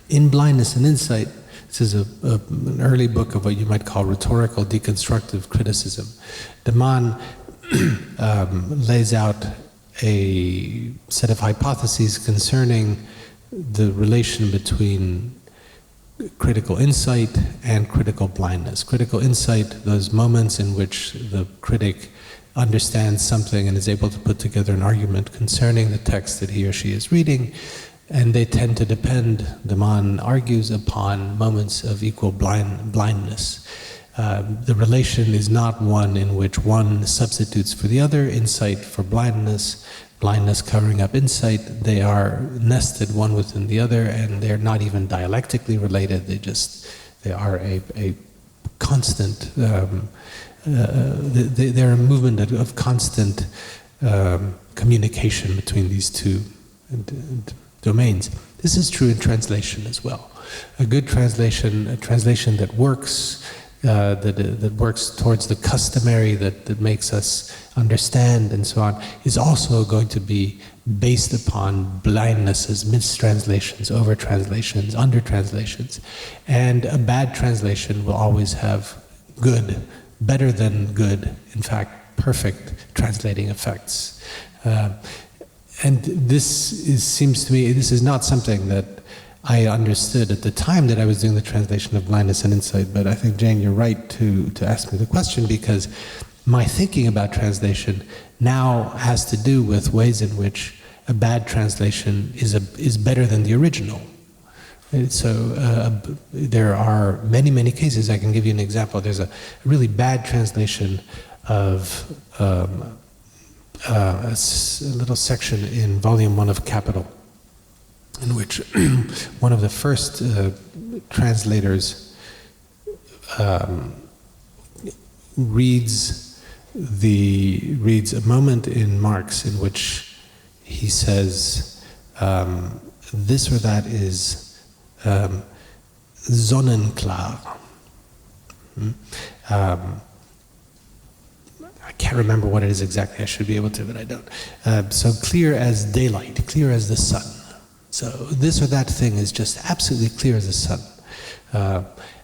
In Blindness and Insight, this is an early book of what you might call rhetorical deconstructive criticism. De Man lays out a set of hypotheses concerning the relation between critical insight and critical blindness. Critical insight, those moments in which the critic understands something and is able to put together an argument concerning the text that he or she is reading, and they tend to depend, De Man argues, upon moments of equal blindness. The relation is not one in which one substitutes for the other, insight for blindness, blindness covering up insight. They are nested one within the other, and they're not even dialectically related. They are a constant, they're a movement of constant communication between these two domains. This is true in translation as well. A good translation, a translation that works, that works towards the customary, that makes us understand and so on, is also going to be based upon blindnesses, mistranslations, over-translations, under-translations. And a bad translation will always have good, better than good, in fact, perfect translating effects. And seems to me, this is not something that I understood at the time that I was doing the translation of Blindness and Insight, but I think, Jane, you're right to ask me the question, because my thinking about translation now has to do with ways in which a bad translation is better than the original. And so there are many, many cases. I can give you an example. There's a really bad translation of a little section in Volume 1 of Capital, in which one of the first translators reads a moment in Marx in which he says this or that is sonnenklar. I can't remember what it is exactly. I should be able to, but I don't. So clear as daylight, clear as the sun. So this or that thing is just absolutely clear as the sun.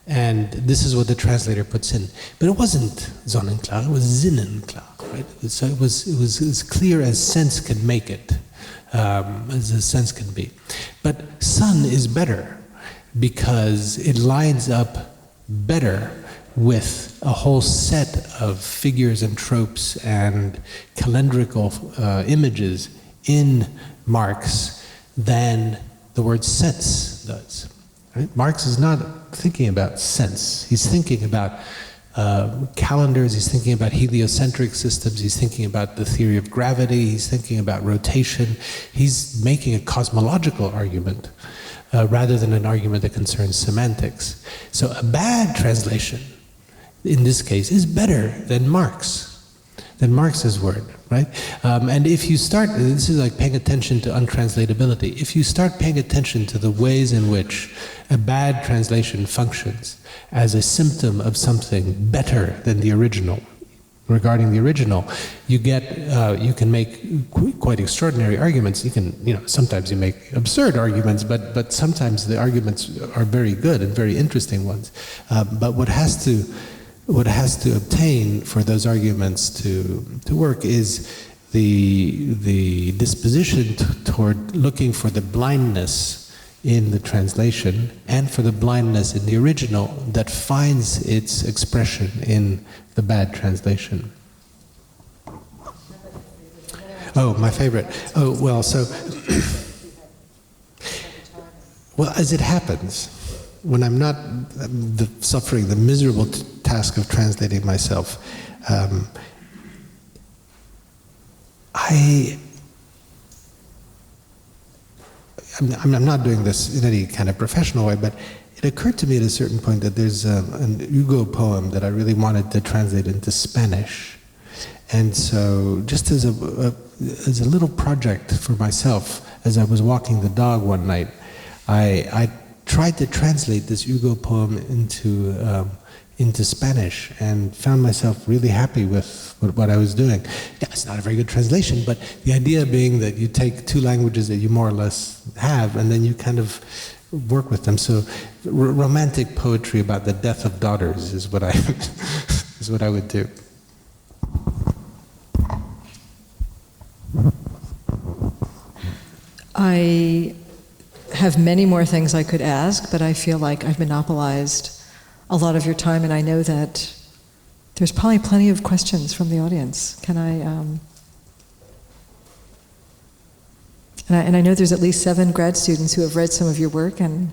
And this is what the translator puts in. But it wasn't sonnenklar, it was sinnenklar, right? So it was as clear as sense can make it, as a sense can be. But sun is better because it lines up better with a whole set of figures and tropes and calendrical images in Marx than the word sense does. Right? Marx is not thinking about sense. He's thinking about calendars, he's thinking about heliocentric systems, he's thinking about the theory of gravity, he's thinking about rotation. He's making a cosmological argument rather than an argument that concerns semantics. So a bad translation, in this case, is better than Marx's word, right? And if you start, this is like paying attention to untranslatability. If you start paying attention to the ways in which a bad translation functions as a symptom of something better than the original, regarding the original, you can make quite extraordinary arguments. You can, sometimes you make absurd arguments, but sometimes the arguments are very good and very interesting ones. But what has to obtain for those arguments to work is the disposition toward looking for the blindness in the translation and for the blindness in the original that finds its expression in the bad translation. Oh, my favorite. Oh, well, so, well, as it happens, when I'm not suffering the miserable task of translating myself, I'm not doing this in any kind of professional way, but it occurred to me at a certain point that there's an Hugo poem that I really wanted to translate into Spanish. And so, just as a little project for myself, as I was walking the dog one night, I tried to translate this Hugo poem into Spanish, and found myself really happy with what I was doing. Yeah, it's not a very good translation, but the idea being that you take two languages that you more or less have, and then you kind of work with them. So, romantic poetry about the death of daughters is what I would do. I have many more things I could ask, but I feel like I've monopolized a lot of your time, and I know that there's probably plenty of questions from the audience. Can I, and I know there's at least 7 grad students who have read some of your work and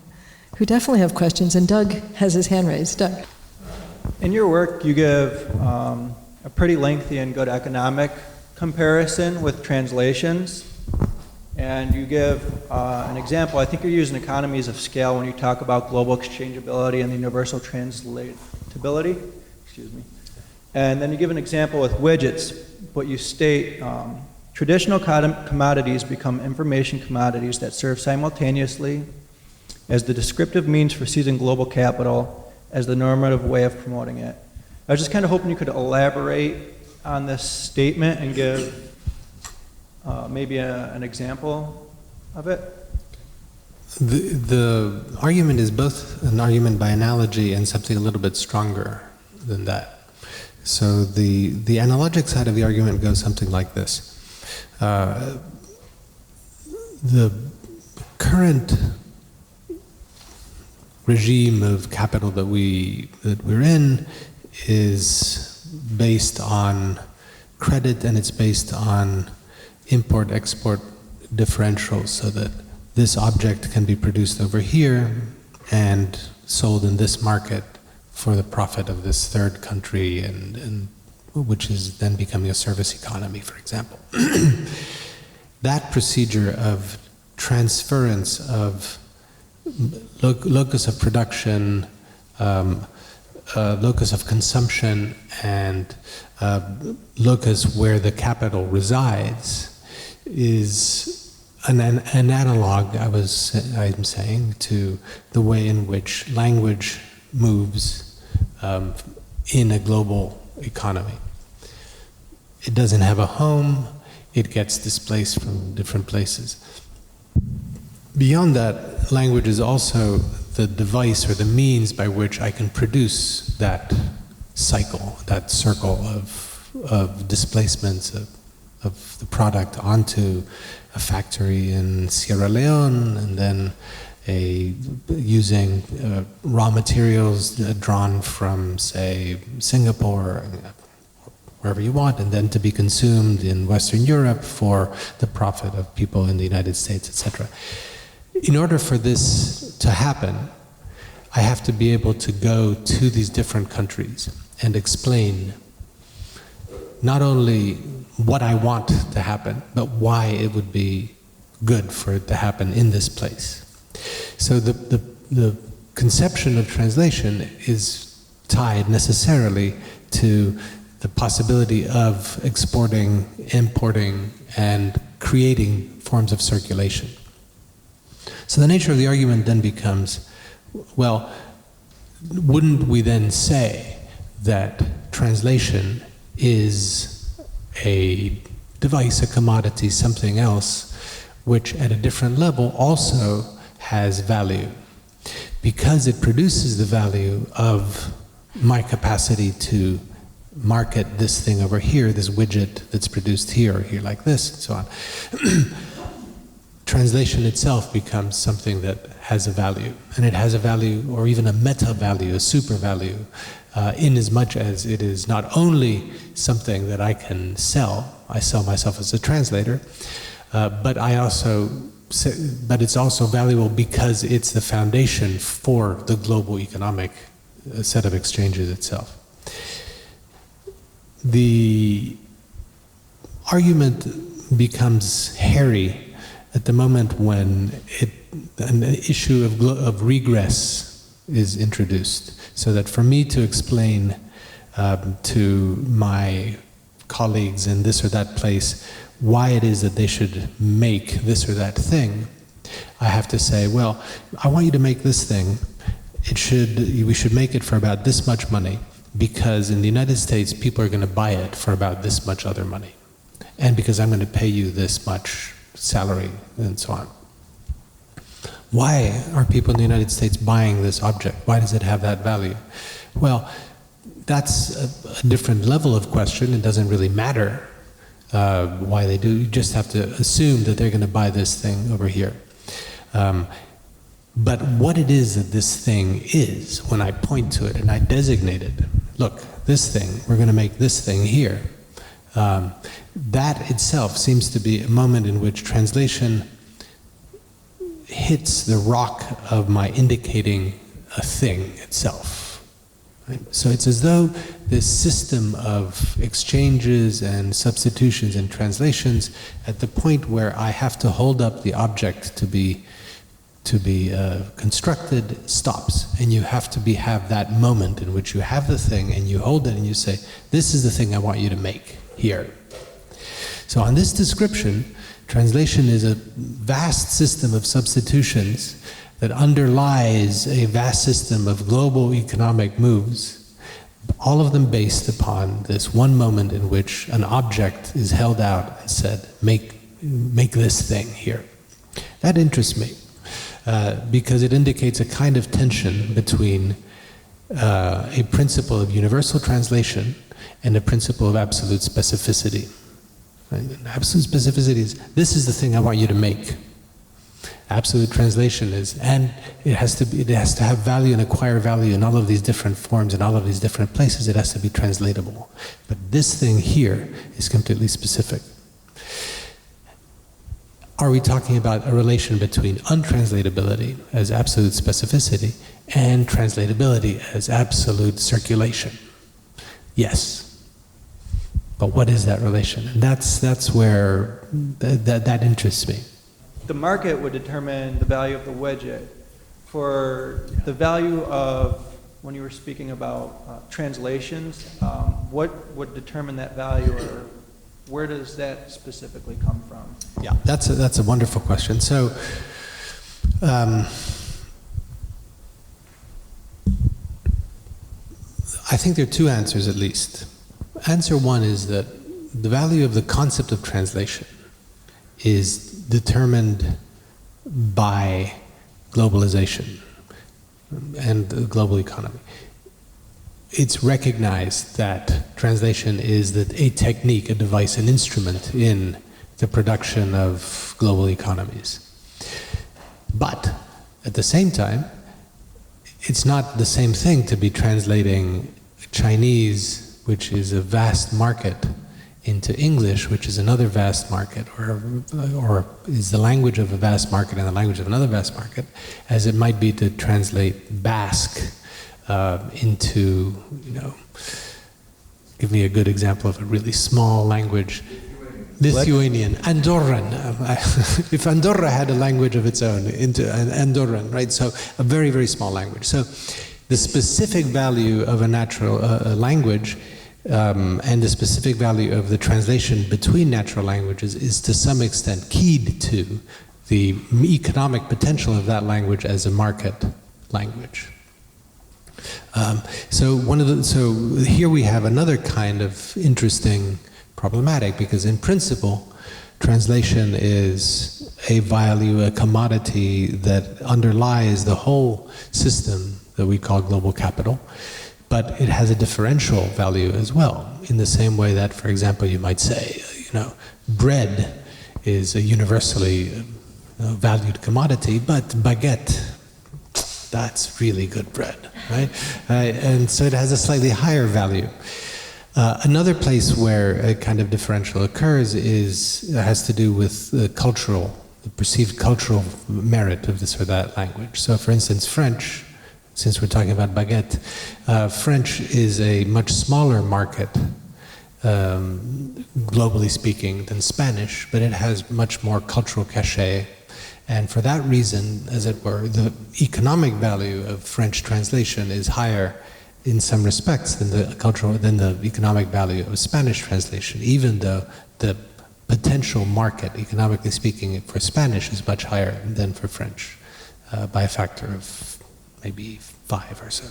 who definitely have questions, and Doug has his hand raised. Doug. In your work, you give a pretty lengthy and good economic comparison with translations. And you give an example. I think you're using economies of scale when you talk about global exchangeability and the universal translatability. Excuse me. And then you give an example with widgets, but you state traditional commodities become information commodities that serve simultaneously as the descriptive means for seizing global capital as the normative way of promoting it. I was just kind of hoping you could elaborate on this statement and give maybe an example of it? The argument is both an argument by analogy and something a little bit stronger than that. So the analogic side of the argument goes something like this. The current regime of capital that we're in is based on credit, and it's based on import-export differentials, so that this object can be produced over here and sold in this market for the profit of this third country, and which is then becoming a service economy, for example. That procedure of transference of locus of production, locus of consumption, and locus where the capital resides is an analog, I'm saying, to the way in which language moves in a global economy. It doesn't have a home, it gets displaced from different places. Beyond that, language is also the device or the means by which I can produce that cycle, that circle of displacements of the product onto a factory in Sierra Leone, and then using raw materials drawn from, say, Singapore, wherever you want, and then to be consumed in Western Europe for the profit of people in the United States, etc. In order for this to happen, I have to be able to go to these different countries and explain not only what I want to happen, but why it would be good for it to happen in this place. So the conception of translation is tied necessarily to the possibility of exporting, importing, and creating forms of circulation. So the nature of the argument then becomes, well, wouldn't we then say that translation is a device, a commodity, something else, which at a different level also has value, because it produces the value of my capacity to market this thing over here, this widget that's produced here or here like this, and so on. Translation itself becomes something that has a value, and it has a value, or even a meta value, a super value, in as much as it is not only something that I can sell. I sell myself as a translator, but it's also valuable because it's the foundation for the global economic set of exchanges itself. The argument becomes hairy at the moment when an issue of regress is introduced. So that for me to explain to my colleagues in this or that place why it is that they should make this or that thing, I have to say, well, I want you to make this thing. We should make it for about this much money, because in the United States, people are going to buy it for about this much other money. And because I'm going to pay you this much salary, and so on. Why are people in the United States buying this object? Why does it have that value? Well, that's a different level of question. It doesn't really matter why they do. You just have to assume that they're going to buy this thing over here. But what it is that this thing is, when I point to it and I designate it, look, this thing, we're going to make this thing here. That itself seems to be a moment in which translation hits the rock of my indicating a thing itself. Right? So it's as though this system of exchanges and substitutions and translations, at the point where I have to hold up the object to be constructed, stops, and you have to have that moment in which you have the thing and you hold it and you say, this is the thing I want you to make here. So on this description, translation is a vast system of substitutions that underlies a vast system of global economic moves, all of them based upon this one moment in which an object is held out and said, make this thing here. That interests me, because it indicates a kind of tension between a principle of universal translation and a principle of absolute specificity. Right? Absolute specificity is, this is the thing I want you to make. Absolute translation is, and it has to have value and acquire value in all of these different forms, in all of these different places. It has to be translatable. But this thing here is completely specific. Are we talking about a relation between untranslatability as absolute specificity and translatability as absolute circulation? Yes. But what is that relation? And that's where that interests me. The market would determine the value of the widget. For the value of, when you were speaking about translations, what would determine that value, or where does that specifically come from? Yeah, that's a wonderful question. So, I think there are two answers at least. Answer one is that the value of the concept of translation is determined by globalization and the global economy. It's recognized that translation is a technique, a device, an instrument in the production of global economies. But at the same time, it's not the same thing to be translating Chinese, which is a vast market, into English, which is another vast market, or is the language of a vast market and the language of another vast market, as it might be to translate Basque into, give me a good example of a really small language. Lithuanian, Andorran. If Andorra had a language of its own, into Andorran, right? So a very, very small language. So the specific value of a natural language and the specific value of the translation between natural languages is to some extent keyed to the economic potential of that language as a market language. So here we have another kind of interesting problematic, because in principle, translation is a value, a commodity that underlies the whole system that we call global capital, but it has a differential value as well, in the same way that, for example, you might say, bread is a universally valued commodity, but baguette, that's really good bread, right? And so it has a slightly higher value. Another place where a kind of differential occurs has to do with the perceived cultural merit of this or that language. So for instance, French, since we're talking about baguette, French is a much smaller market, globally speaking, than Spanish, but it has much more cultural cachet. And for that reason, as it were, the economic value of French translation is higher in some respects than the economic value of Spanish translation, even though the potential market, economically speaking, for Spanish is much higher than for French, by a factor of maybe 5 or so.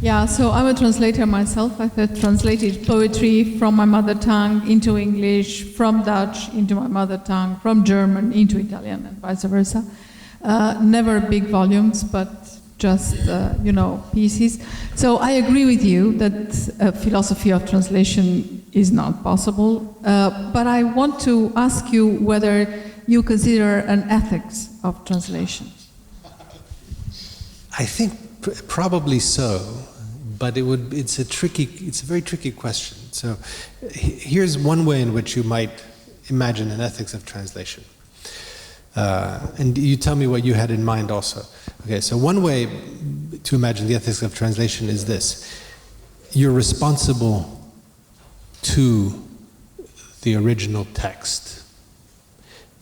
Yeah, so I'm a translator myself. I've translated poetry from my mother tongue into English, from Dutch into my mother tongue, from German into Italian, and vice versa. Never big volumes, but just, pieces. So I agree with you that a philosophy of translation is not possible, but I want to ask you whether you consider an ethics of translation. I think probably so, but it's a very tricky question. So here's one way in which you might imagine an ethics of translation. And you tell me what you had in mind also. Okay, so one way to imagine the ethics of translation is this. You're responsible to the original text.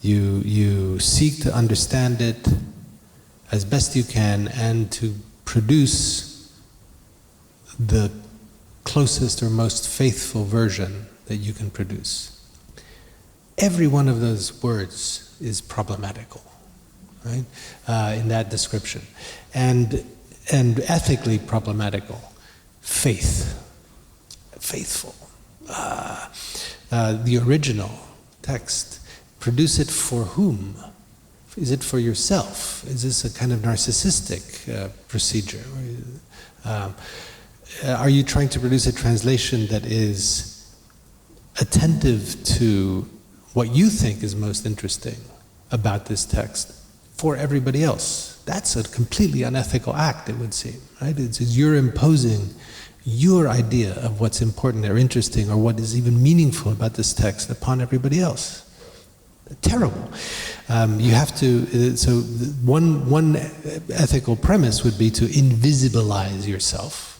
You seek to understand it as best you can and to produce the closest or most faithful version that you can produce. Every one of those words is problematical, right? In that description, and ethically problematical. Faithful. The original text. Produce it for whom? Is it for yourself? Is this a kind of narcissistic procedure? Are you trying to produce a translation that is attentive to what you think is most interesting about this text for everybody else? That's a completely unethical act, it would seem, right? It's you're imposing your idea of what's important or interesting or what is even meaningful about this text upon everybody else. Terrible. You have to, so one ethical premise would be to invisibilize yourself.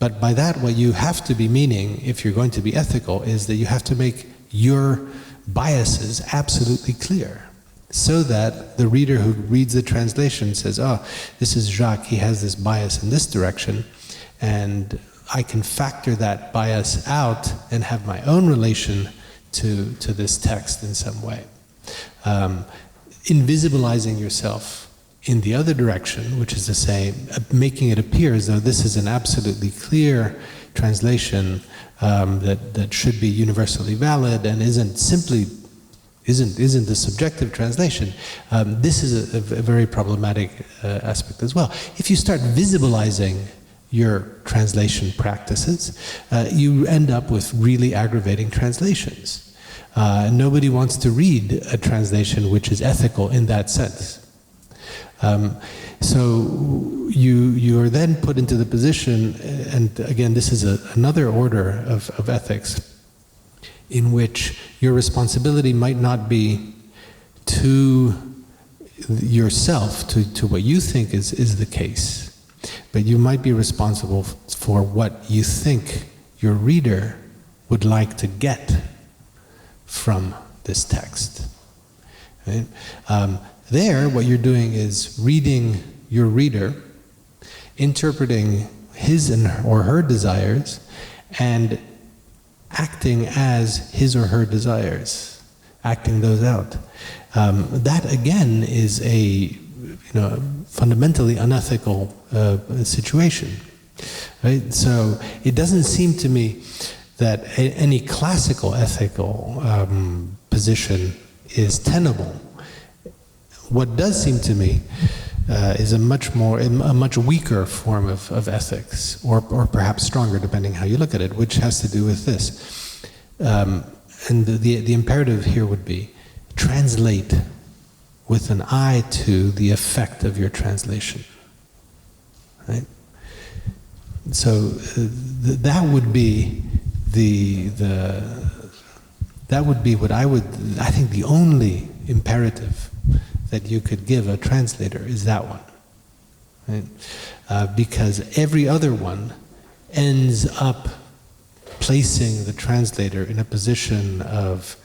But by that, what you have to be meaning, if you're going to be ethical, is that you have to make your biases absolutely clear, so that the reader who reads the translation says, oh, this is Jacques, he has this bias in this direction, and I can factor that bias out and have my own relation to this text in some way. Invisibilizing yourself in the other direction, which is to say, making it appear as though this is an absolutely clear translation that should be universally valid and isn't the subjective translation. This is a very problematic aspect as well. If you start visibilizing your translation practices, you end up with really aggravating translations. Nobody wants to read a translation which is ethical in that sense. So you are then put into the position, and again, this is another order of ethics, in which your responsibility might not be to yourself, to what you think is the case, but you might be responsible for what you think your reader would like to get from this text. Right? There, what you're doing is reading your reader, interpreting his or her desires, and acting as his or her desires, acting those out. That again is a fundamentally unethical situation, right? So it doesn't seem to me that any classical ethical position is tenable. What does seem to me is a much weaker form of ethics, or perhaps stronger, depending how you look at it, which has to do with this. And the imperative here would be translate with an eye to the effect of your translation, right? So that would be that would be what I think the only imperative that you could give a translator is that one, right? Because every other one ends up placing the translator in a position of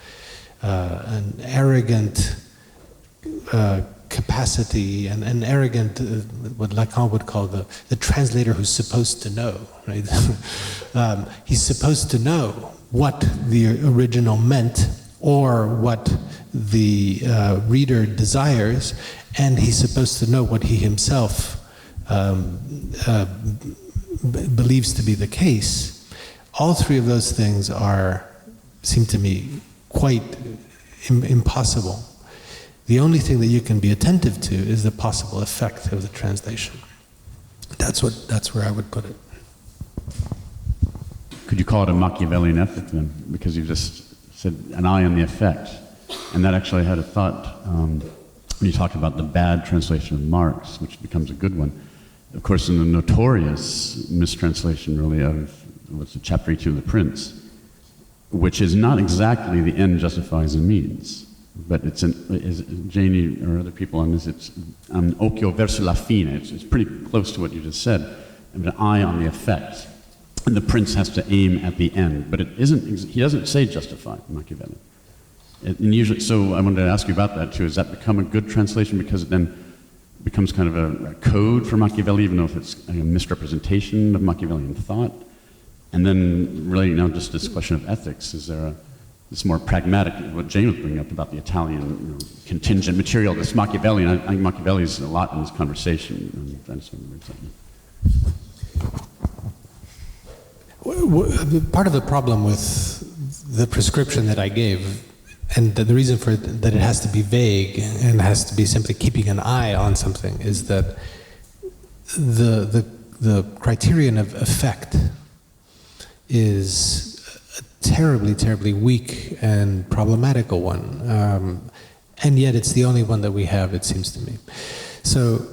an arrogant capacity and an arrogant, what Lacan would call the translator who's supposed to know, right? He's supposed to know what the original meant or what the reader desires, and he's supposed to know what he himself believes to be the case. All three of those things seem to me quite impossible. The only thing that you can be attentive to is the possible effect of the translation. That's where I would put it. Could you call it a Machiavellian ethic then? Because you just said an eye on the effect. And that actually had a thought when you talked about the bad translation of Marx, which becomes a good one. Of course, in the notorious mistranslation, really, of what's it, Chapter 18 of The Prince, which is not exactly the end justifies the means, but it's Janie or other people on this, it's an occhio verso la fine. It's pretty close to what you just said, an eye on the effect. And the prince has to aim at the end, but it isn't. He doesn't say justify, Machiavelli. And usually, so I wanted to ask you about that too. Has that become a good translation because it then becomes kind of a code for Machiavelli, even though if it's a misrepresentation of Machiavellian thought? And then, really, just this question of ethics: is there this more pragmatic? What Jane was bringing up about the Italian contingent material, this Machiavellian. I think Machiavelli's a lot in this conversation. I just want to bring something. Part of the problem with the prescription that I gave, and the reason for it, that it has to be vague and has to be simply keeping an eye on something, is that the criterion of effect is a terribly, terribly weak and problematical one, and yet it's the only one that we have, it seems to me. So,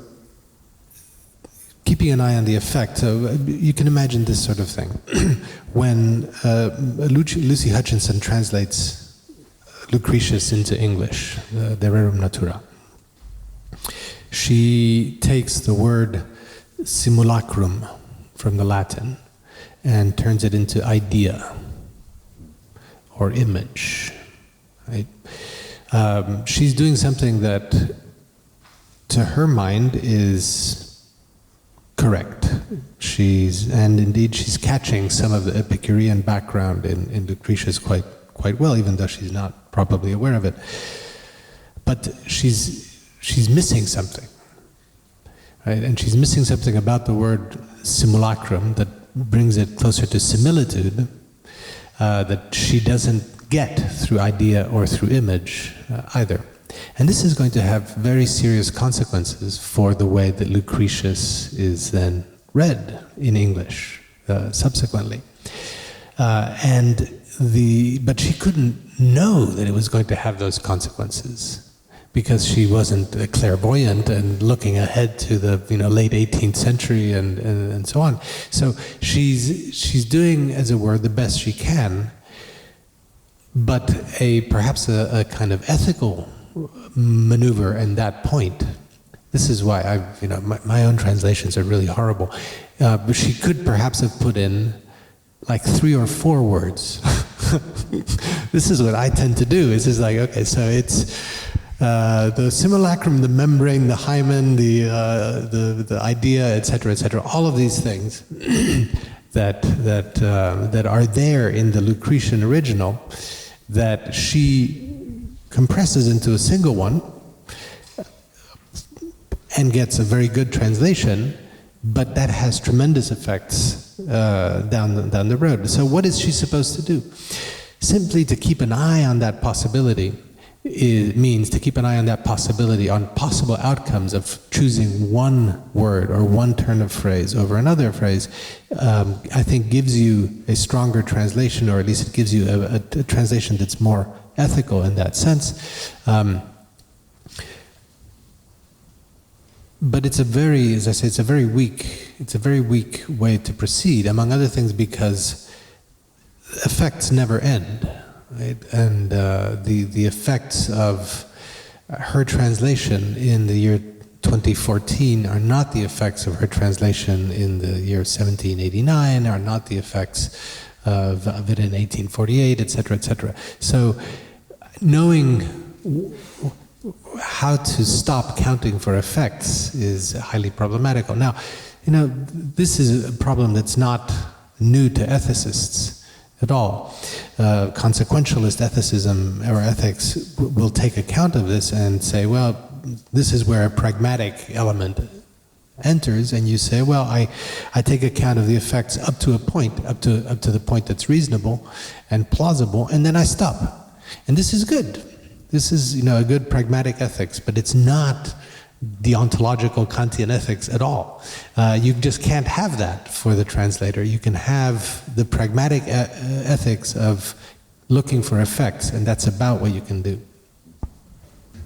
keeping an eye on the effect. So you can imagine this sort of thing. When Lucy Hutchinson translates Lucretius into English, De Rerum Natura, she takes the word simulacrum from the Latin and turns it into idea or image. Right? She's doing something that, to her mind, is correct. And indeed she's catching some of the Epicurean background in Lucretius quite well, even though she's not probably aware of it. But she's missing something, right? And she's missing something about the word simulacrum that brings it closer to similitude, that she doesn't get through idea or through image either. And this is going to have very serious consequences for the way that Lucretius is then read in English subsequently. But she couldn't know that it was going to have those consequences because she wasn't clairvoyant and looking ahead to the late 18th century and so on. So she's doing, as it were, the best she can, but perhaps a kind of ethical maneuver in that point. This is why my own translations are really horrible. But she could perhaps have put in like 3 or 4 words. This is what I tend to do. It's just like, okay, so it's the simulacrum, the membrane, the hymen, the idea, etc., all of these things that are there in the Lucretian original, that she compresses into a single one and gets a very good translation, but that has tremendous effects down the road. So what is she supposed to do? Simply to keep an eye on that possibility means to keep an eye on that possibility, on possible outcomes of choosing one word or one turn of phrase over another phrase, I think gives you a stronger translation, or at least it gives you a translation that's more ethical in that sense. but it's a very, as I say, it's a very weak way to proceed, among other things because effects never end, right? And the effects of her translation in the year 2014 are not the effects of her translation in the year 1789, are not the effects of it in 1848, etc., etc. So knowing how to stop counting for effects is highly problematical. Now, this is a problem that's not new to ethicists at all. Consequentialist ethicism or ethics will take account of this and say, well, this is where a pragmatic element enters, and you say, well, I take account of the effects up to a point, up to the point that's reasonable and plausible, and then I stop. And this is good. This is, a good pragmatic ethics, but it's not deontological Kantian ethics at all. You just can't have that for the translator. You can have the pragmatic ethics of looking for effects, and that's about what you can do.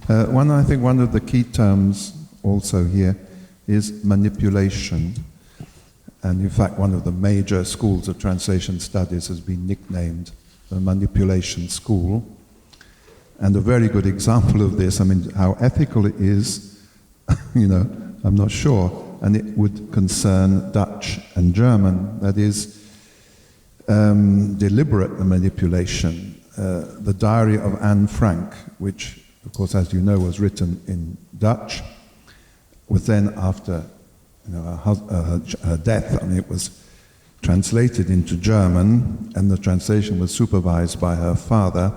I think one of the key terms also here is manipulation. And in fact, one of the major schools of translation studies has been nicknamed the manipulation school. And a very good example of this, how ethical it is, I'm not sure. And it would concern Dutch and German. That is, deliberate manipulation. The diary of Anne Frank, which, of course, as you know, was written in Dutch, was then after her death, it was translated into German, and the translation was supervised by her father.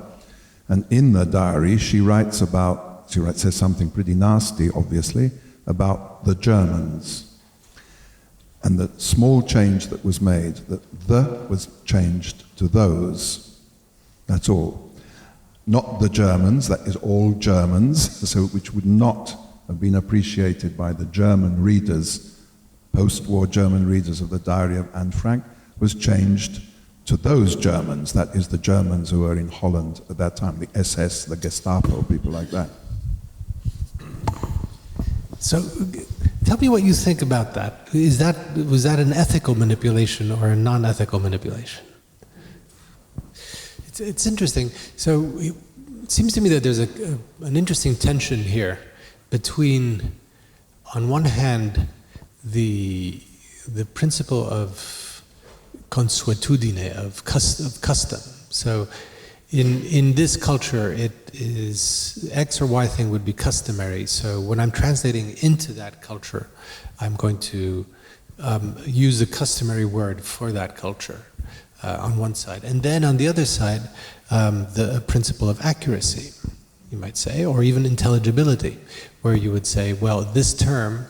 And in the diary, she says something pretty nasty, obviously, about the Germans. And the small change that was made, that the was changed to those. That's all. Not the Germans, that is all Germans, so which would not have been appreciated by the German readers, post-war German readers of the diary of Anne Frank, was changed to those Germans, that is the Germans who were in Holland at that time, the SS, the Gestapo, people like that. So tell me what you think about that. Was that an ethical manipulation or a non-ethical manipulation? It's interesting. So it seems to me that there's an interesting tension here between, on one hand, the principle of consuetudine, of custom. So in this culture, it is X or Y thing would be customary. So when I'm translating into that culture, I'm going to use a customary word for that culture on one side. And then on the other side, the principle of accuracy, you might say, or even intelligibility, where you would say, well, this term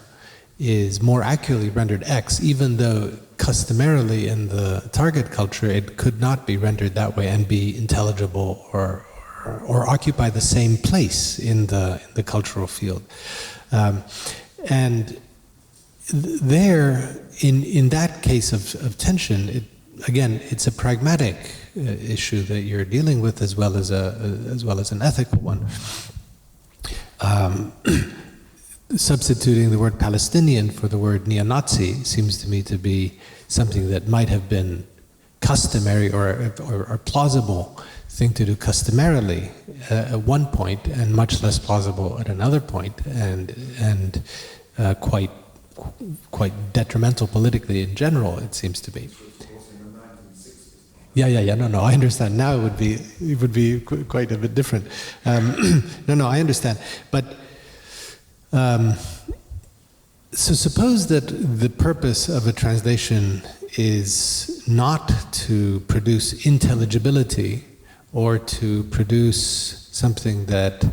is more accurately rendered X, even though customarily in the target culture it could not be rendered that way and be intelligible or occupy the same place in the cultural field. And there, in that case of tension, again, it's a pragmatic issue that you're dealing with as well as an ethical one. Substituting the word Palestinian for the word neo-Nazi seems to me to be something that might have been customary or plausible thing to do customarily at one point, and much less plausible at another point, and quite detrimental politically in general, it seems to be. Yeah. No, I understand. Now it would be quite a bit different. No, I understand. But so suppose that the purpose of a translation is not to produce intelligibility or to produce something that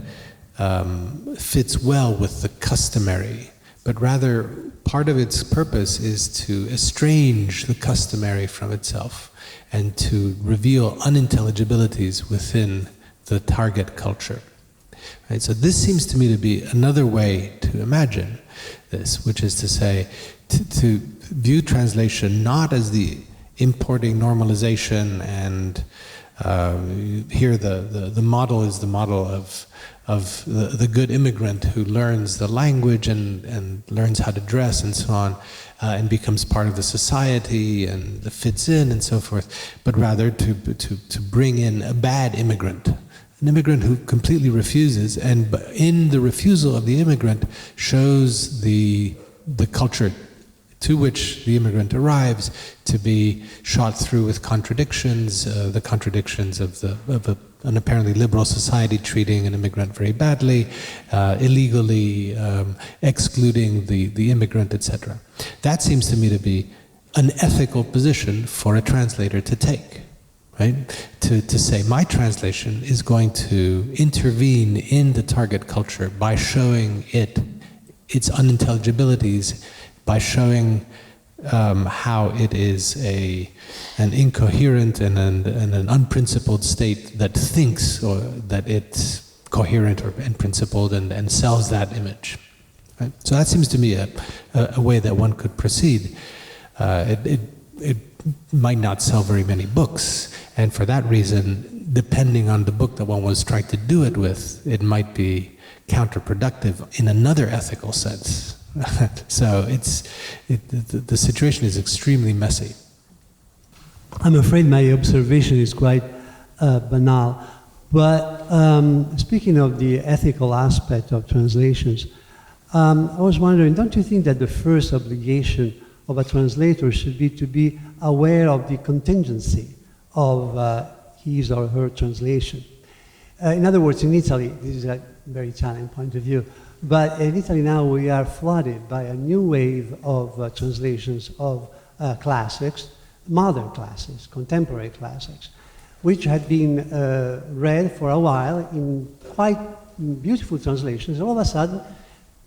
fits well with the customary, but rather part of its purpose is to estrange the customary from itself and to reveal unintelligibilities within the target culture. Right? So this seems to me to be another way to imagine this, which is to say, to view translation not as the importing normalization and Here, the model is the model of the good immigrant who learns the language and learns how to dress and so on, and becomes part of the society and fits in and so forth, but rather to bring in a bad immigrant, an immigrant who completely refuses, and in the refusal of the immigrant shows the culture to which the immigrant arrives to be shot through with contradictions, the contradictions of an apparently liberal society treating an immigrant very badly, illegally excluding the immigrant, etc. That seems to me to be an ethical position for a translator to take, right? To say, my translation is going to intervene in the target culture by showing its unintelligibilities, by showing how it is an incoherent and an unprincipled state that thinks or that it's coherent and principled and sells that image. Right? So that seems to me a way that one could proceed. It might not sell very many books, and for that reason, depending on the book that one was trying to do it with, it might be counterproductive in another ethical sense. So the situation is extremely messy. I'm afraid my observation is quite banal, but speaking of the ethical aspect of translations, I was wondering, don't you think that the first obligation of a translator should be to be aware of the contingency of his or her translation? In other words, in Italy, this is a very Italian point of view, but in Italy now we are flooded by a new wave of translations of classics, modern classics, contemporary classics, which had been read for a while in quite beautiful translations. All of a sudden,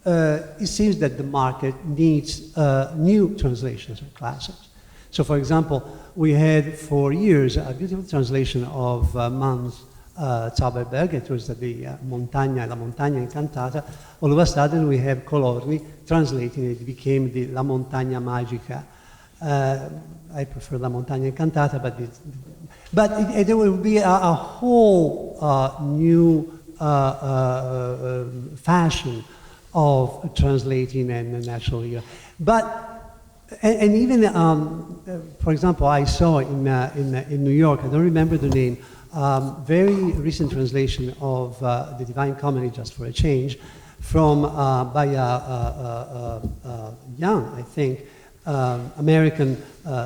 it seems that the market needs new translations of classics. So, for example, we had for years a beautiful translation of Mann's Zauberberg. It was the La Montagna Incantata. All of a sudden we have Colorni translating it. It became the La Montagna Magica. I prefer La Montagna Incantata, but there will be a whole new fashion of translating and naturally. And even, for example, I saw in New York, I don't remember the name, very recent translation of the Divine Comedy, just for a change, from by a young, I think, American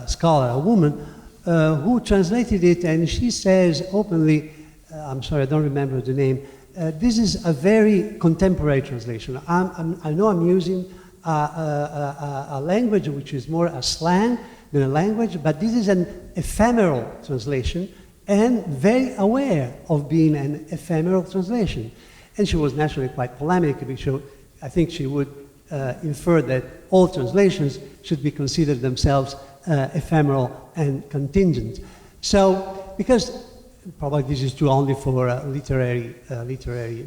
scholar, a woman, who translated it, and she says openly, I'm sorry, I don't remember the name, this is a very contemporary translation. I know I'm using a language which is more a slang than a language, but this is an ephemeral translation, and very aware of being an ephemeral translation. And she was naturally quite polemic, because I think she would infer that all translations should be considered themselves ephemeral and contingent. So, because probably this is true only for literary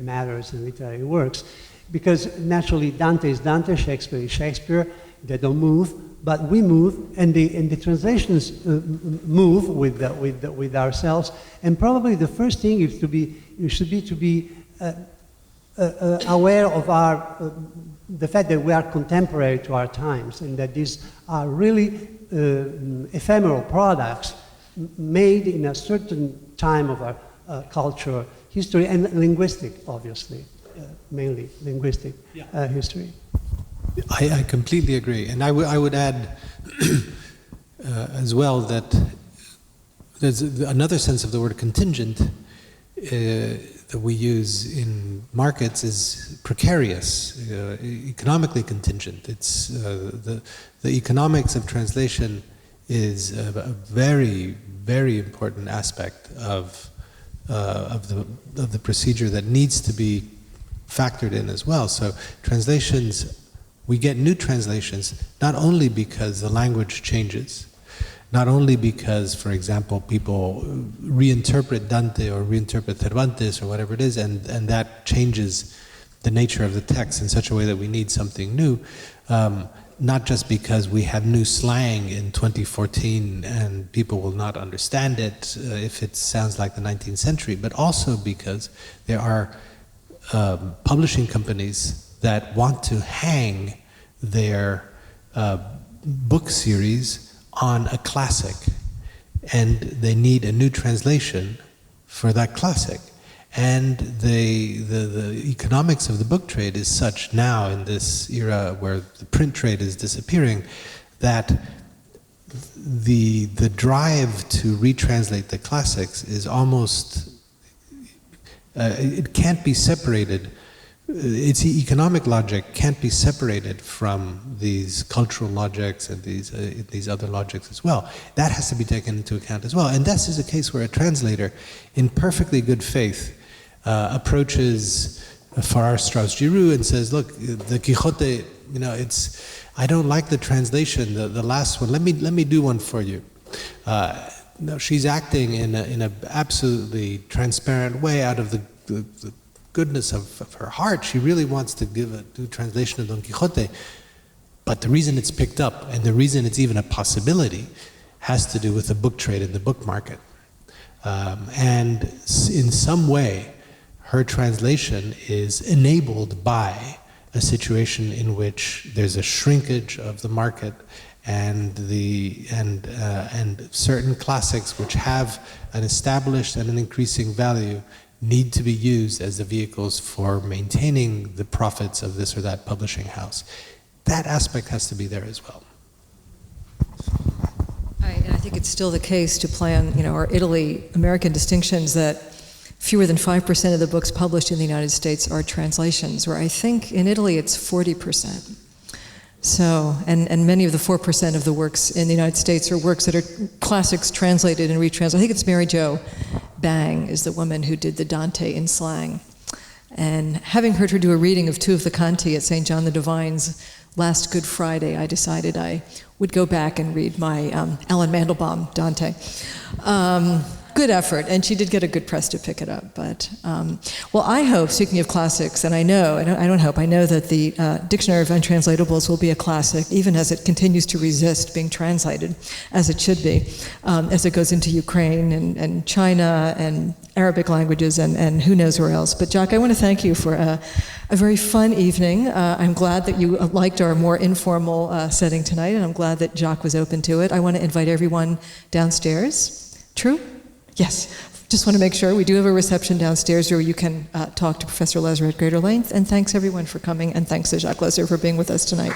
matters and literary works, because naturally Dante is Dante, Shakespeare is Shakespeare, they don't move, but we move, and the translations move with ourselves. And probably the first thing is you should be aware of the fact that we are contemporary to our times, and that these are really ephemeral products made in a certain time of our culture, history, and linguistic, obviously, mainly linguistic history. I completely agree, and I would add as well that there's another sense of the word contingent that we use in markets is precarious, economically contingent. It's the economics of translation is a very, very important aspect of the procedure that needs to be factored in as well. So translations, we get new translations not only because the language changes, not only because, for example, people reinterpret Dante or reinterpret Cer-vantes or whatever it is, and that changes the nature of the text in such a way that we need something new. not just because we have new slang in 2014 and people will not understand it if it sounds like the 19th century, but also because there are publishing companies that want to hang their book series on a classic, and they need a new translation for that classic. And the economics of the book trade is such now in this era where the print trade is disappearing that the drive to retranslate the classics is almost, it can't be separated. Its economic logic can't be separated from these cultural logics and these other logics as well. That has to be taken into account as well. And this is a case where a translator, in perfectly good faith, approaches Farrar Straus-Giroux and says, look, the Quixote, I don't like the translation, the last one, let me do one for you. No, she's acting in a absolutely transparent way out of the goodness of her heart. She really wants to give a new translation of Don Quixote, but the reason it's picked up and the reason it's even a possibility has to do with the book trade and the book market. And in some way, her translation is enabled by a situation in which there's a shrinkage of the market, and certain classics which have an established and an increasing value need to be used as the vehicles for maintaining the profits of this or that publishing house. That aspect has to be there as well. And I think it's still the case to play on, our Italy-American distinctions that fewer than 5% of the books published in the United States are translations, where I think in Italy it's 40%. So, and many of the 4% of the works in the United States are works that are classics translated and retranslated. I think it's Mary Jo Bang is the woman who did the Dante in slang. And having heard her do a reading of two of the canti at St. John the Divine's last Good Friday, I decided I would go back and read my Alan Mandelbaum Dante. Good effort, and she did get a good press to pick it up. But, well, I hope, speaking of classics, and I know that the Dictionary of Untranslatables will be a classic, even as it continues to resist being translated, as it should be, as it goes into Ukraine and China and Arabic languages and who knows where else. But Jacques, I want to thank you for a very fun evening. I'm glad that you liked our more informal setting tonight, and I'm glad that Jacques was open to it. I want to invite everyone downstairs. True? Yes. Just want to make sure we do have a reception downstairs where you can talk to Professor Lezra at greater length. And thanks everyone for coming, and thanks to Jacques Lezra for being with us tonight.